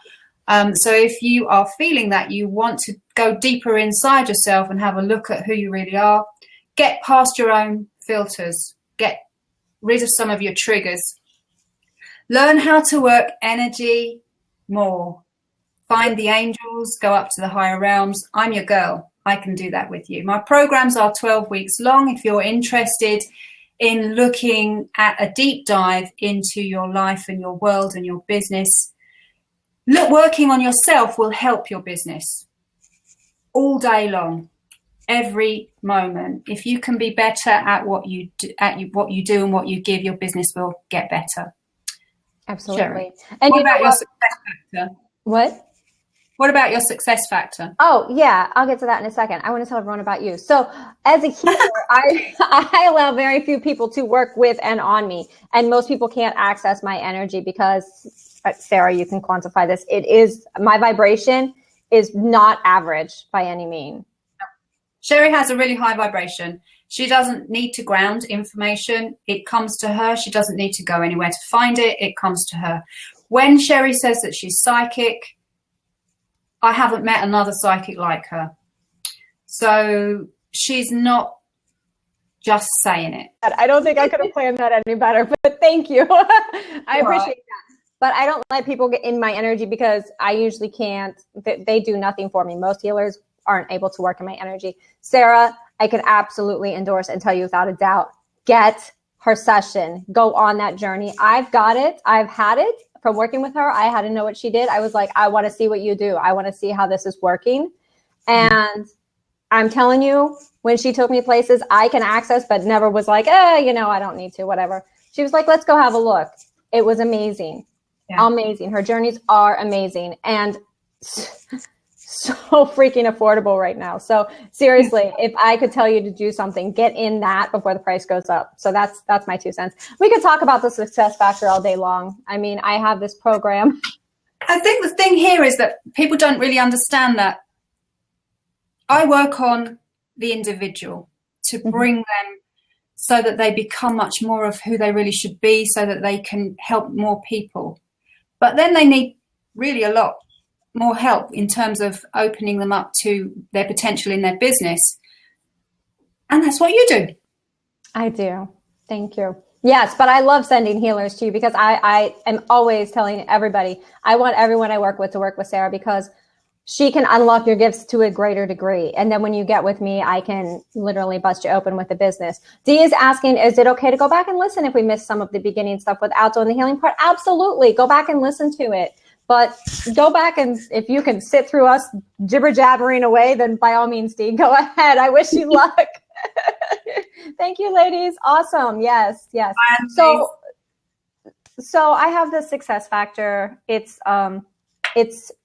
So if you are feeling that you want to go deeper inside yourself and have a look at who you really are, get past your own filters, get rid of some of your triggers, learn how to work energy more. Find the angels, go up to the higher realms. I'm your girl. I can do that with you. My programs are 12 weeks long. If you're interested in looking at a deep dive into your life and your world and your business, working on yourself will help your business all day long, every moment. If you can be better at what you do, and what you give, your business will get better. Absolutely. Sherry, and what about your success factor? What about your success factor? Oh, yeah. I'll get to that in a second. I want to tell everyone about you. So as a healer, I allow very few people to work with and on me. And most people can't access my energy because, Sarah, you can quantify this. My vibration is not average by any means. Sherry has a really high vibration. She doesn't need to ground information. It comes to her. She doesn't need to go anywhere to find it. It comes to her. When Sherry says that she's psychic, I haven't met another psychic like her. So she's not just saying it. I don't think I could have planned that any better, but thank you. I appreciate that. But I don't let people get in my energy because I usually can't. They do nothing for me. Most healers aren't able to work in my energy. Sarah, I can absolutely endorse and tell you without a doubt, get her session, go on that journey. I've got it. I've had it from working with her. I had to know what she did. I was like, I want to see what you do. I want to see how this is working. And I'm telling you, when she took me places I can access, but never was like, I don't need to, whatever. She was like, let's go have a look. It was amazing. Yeah. Amazing. Her journeys are amazing. And so freaking affordable right now. So seriously, if I could tell you to do something, get in that before the price goes up. So that's my 2 cents. We could talk about the success factor all day long. I mean, I have this program. I think the thing here is that people don't really understand that I work on the individual to bring them so that they become much more of who they really should be, so that they can help more people. But then they need really a lot more help in terms of opening them up to their potential in their business. And that's what you do. I do. Thank you. Yes, but I love sending healers to you because I am always telling everybody, I want everyone I work with to work with Sarah because she can unlock your gifts to a greater degree. And then when you get with me, I can literally bust you open with the business. Dee is asking, is it okay to go back and listen if we missed some of the beginning stuff without doing the healing part? Absolutely. Go back and listen to it. But go back, and if you can sit through us jibber jabbering away, then by all means, Dee, go ahead. I wish you luck. Thank you, ladies. Awesome. Yes. So I have the success factor. It's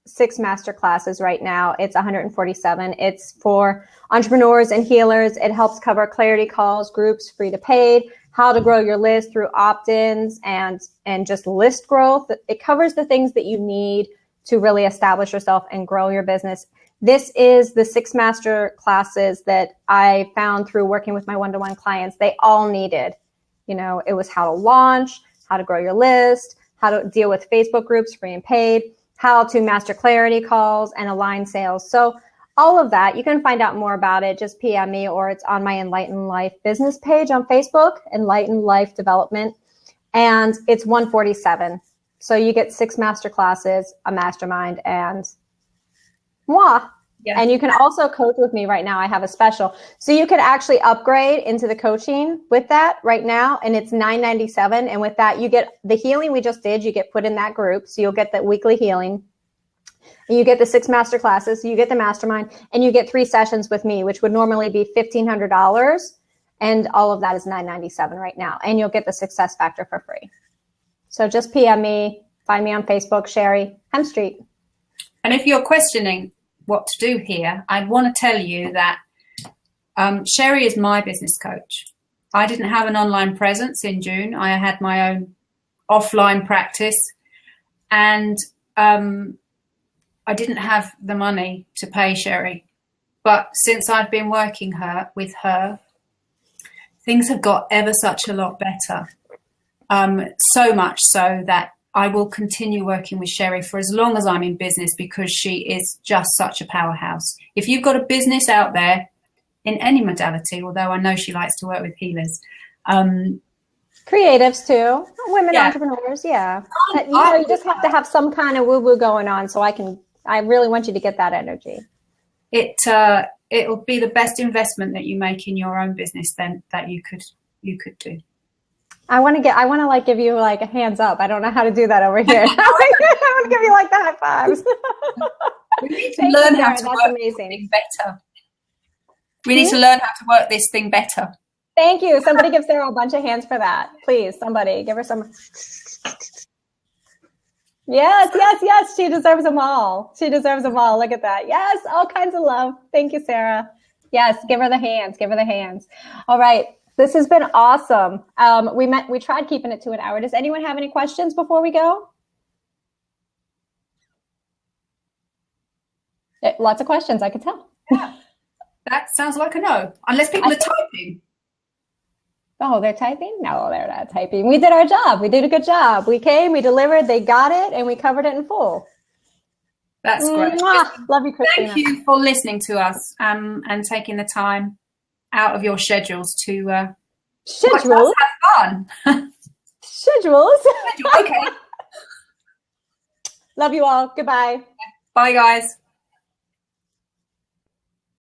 6 master classes right now. It's 147. It's for entrepreneurs and healers. It helps cover clarity calls, groups, free to paid, how to grow your list through opt-ins and just list growth. It covers the things that you need to really establish yourself and grow your business. This is the 6 master classes that I found through working with my one-to-one clients. They all needed, it was how to launch, how to grow your list, how to deal with Facebook groups, free and paid, how to master clarity calls and align sales. So all of that, you can find out more about it. Just PM me, or it's on my Enlightened Life business page on Facebook, Enlightened Life Development. And it's 147. So you get 6 master classes, a mastermind, and moi. Yeah. And you can also coach with me right now. I have a special. So you can actually upgrade into the coaching with that right now. And it's $9.97. And with that, you get the healing we just did. You get put in that group. So you'll get the weekly healing. And you get the 6 master classes. You get the mastermind. And you get 3 sessions with me, which would normally be $1,500. And all of that is $9.97 right now. And you'll get the success factor for free. So just PM me. Find me on Facebook, Sherry Hemstreet. And if you're questioning what to do here, I want to tell you that Sherry is my business coach. I didn't have an online presence in June. I had my own offline practice, and I didn't have the money to pay Sherry. But since I've been working with her, things have got ever such a lot better. So much so that I will continue working with Sherry for as long as I'm in business, because she is just such a powerhouse. If you've got a business out there in any modality, although I know she likes to work with healers. Creatives too, women entrepreneurs, yeah. You just have to have some kind of woo-woo going on, so I really want you to get that energy. It'll be the best investment that you make in your own business then that you could do. I want to give you like a hands up. I don't know how to do that over here. I want to give you like the high fives. We need to learn how to work this thing better. We need to learn how to work this thing better. Thank you. Somebody give Sarah a bunch of hands for that. Please, somebody give her some. Yes. She deserves them all. Look at that. Yes, all kinds of love. Thank you, Sarah. Yes, give her the hands. All right. This has been awesome. We tried keeping it to an hour. Does anyone have any questions before we go? Lots of questions, I could tell. Yeah. That sounds like a no. Unless people are typing. Oh, they're typing? No, they're not typing. We did our job. We did a good job. We came, we delivered, they got it, and we covered it in full. That's great. Love you, Christina. Thank you for listening to us and taking the time out of your schedules to have fun. Schedules. Okay. Love you all. Goodbye. Bye, guys.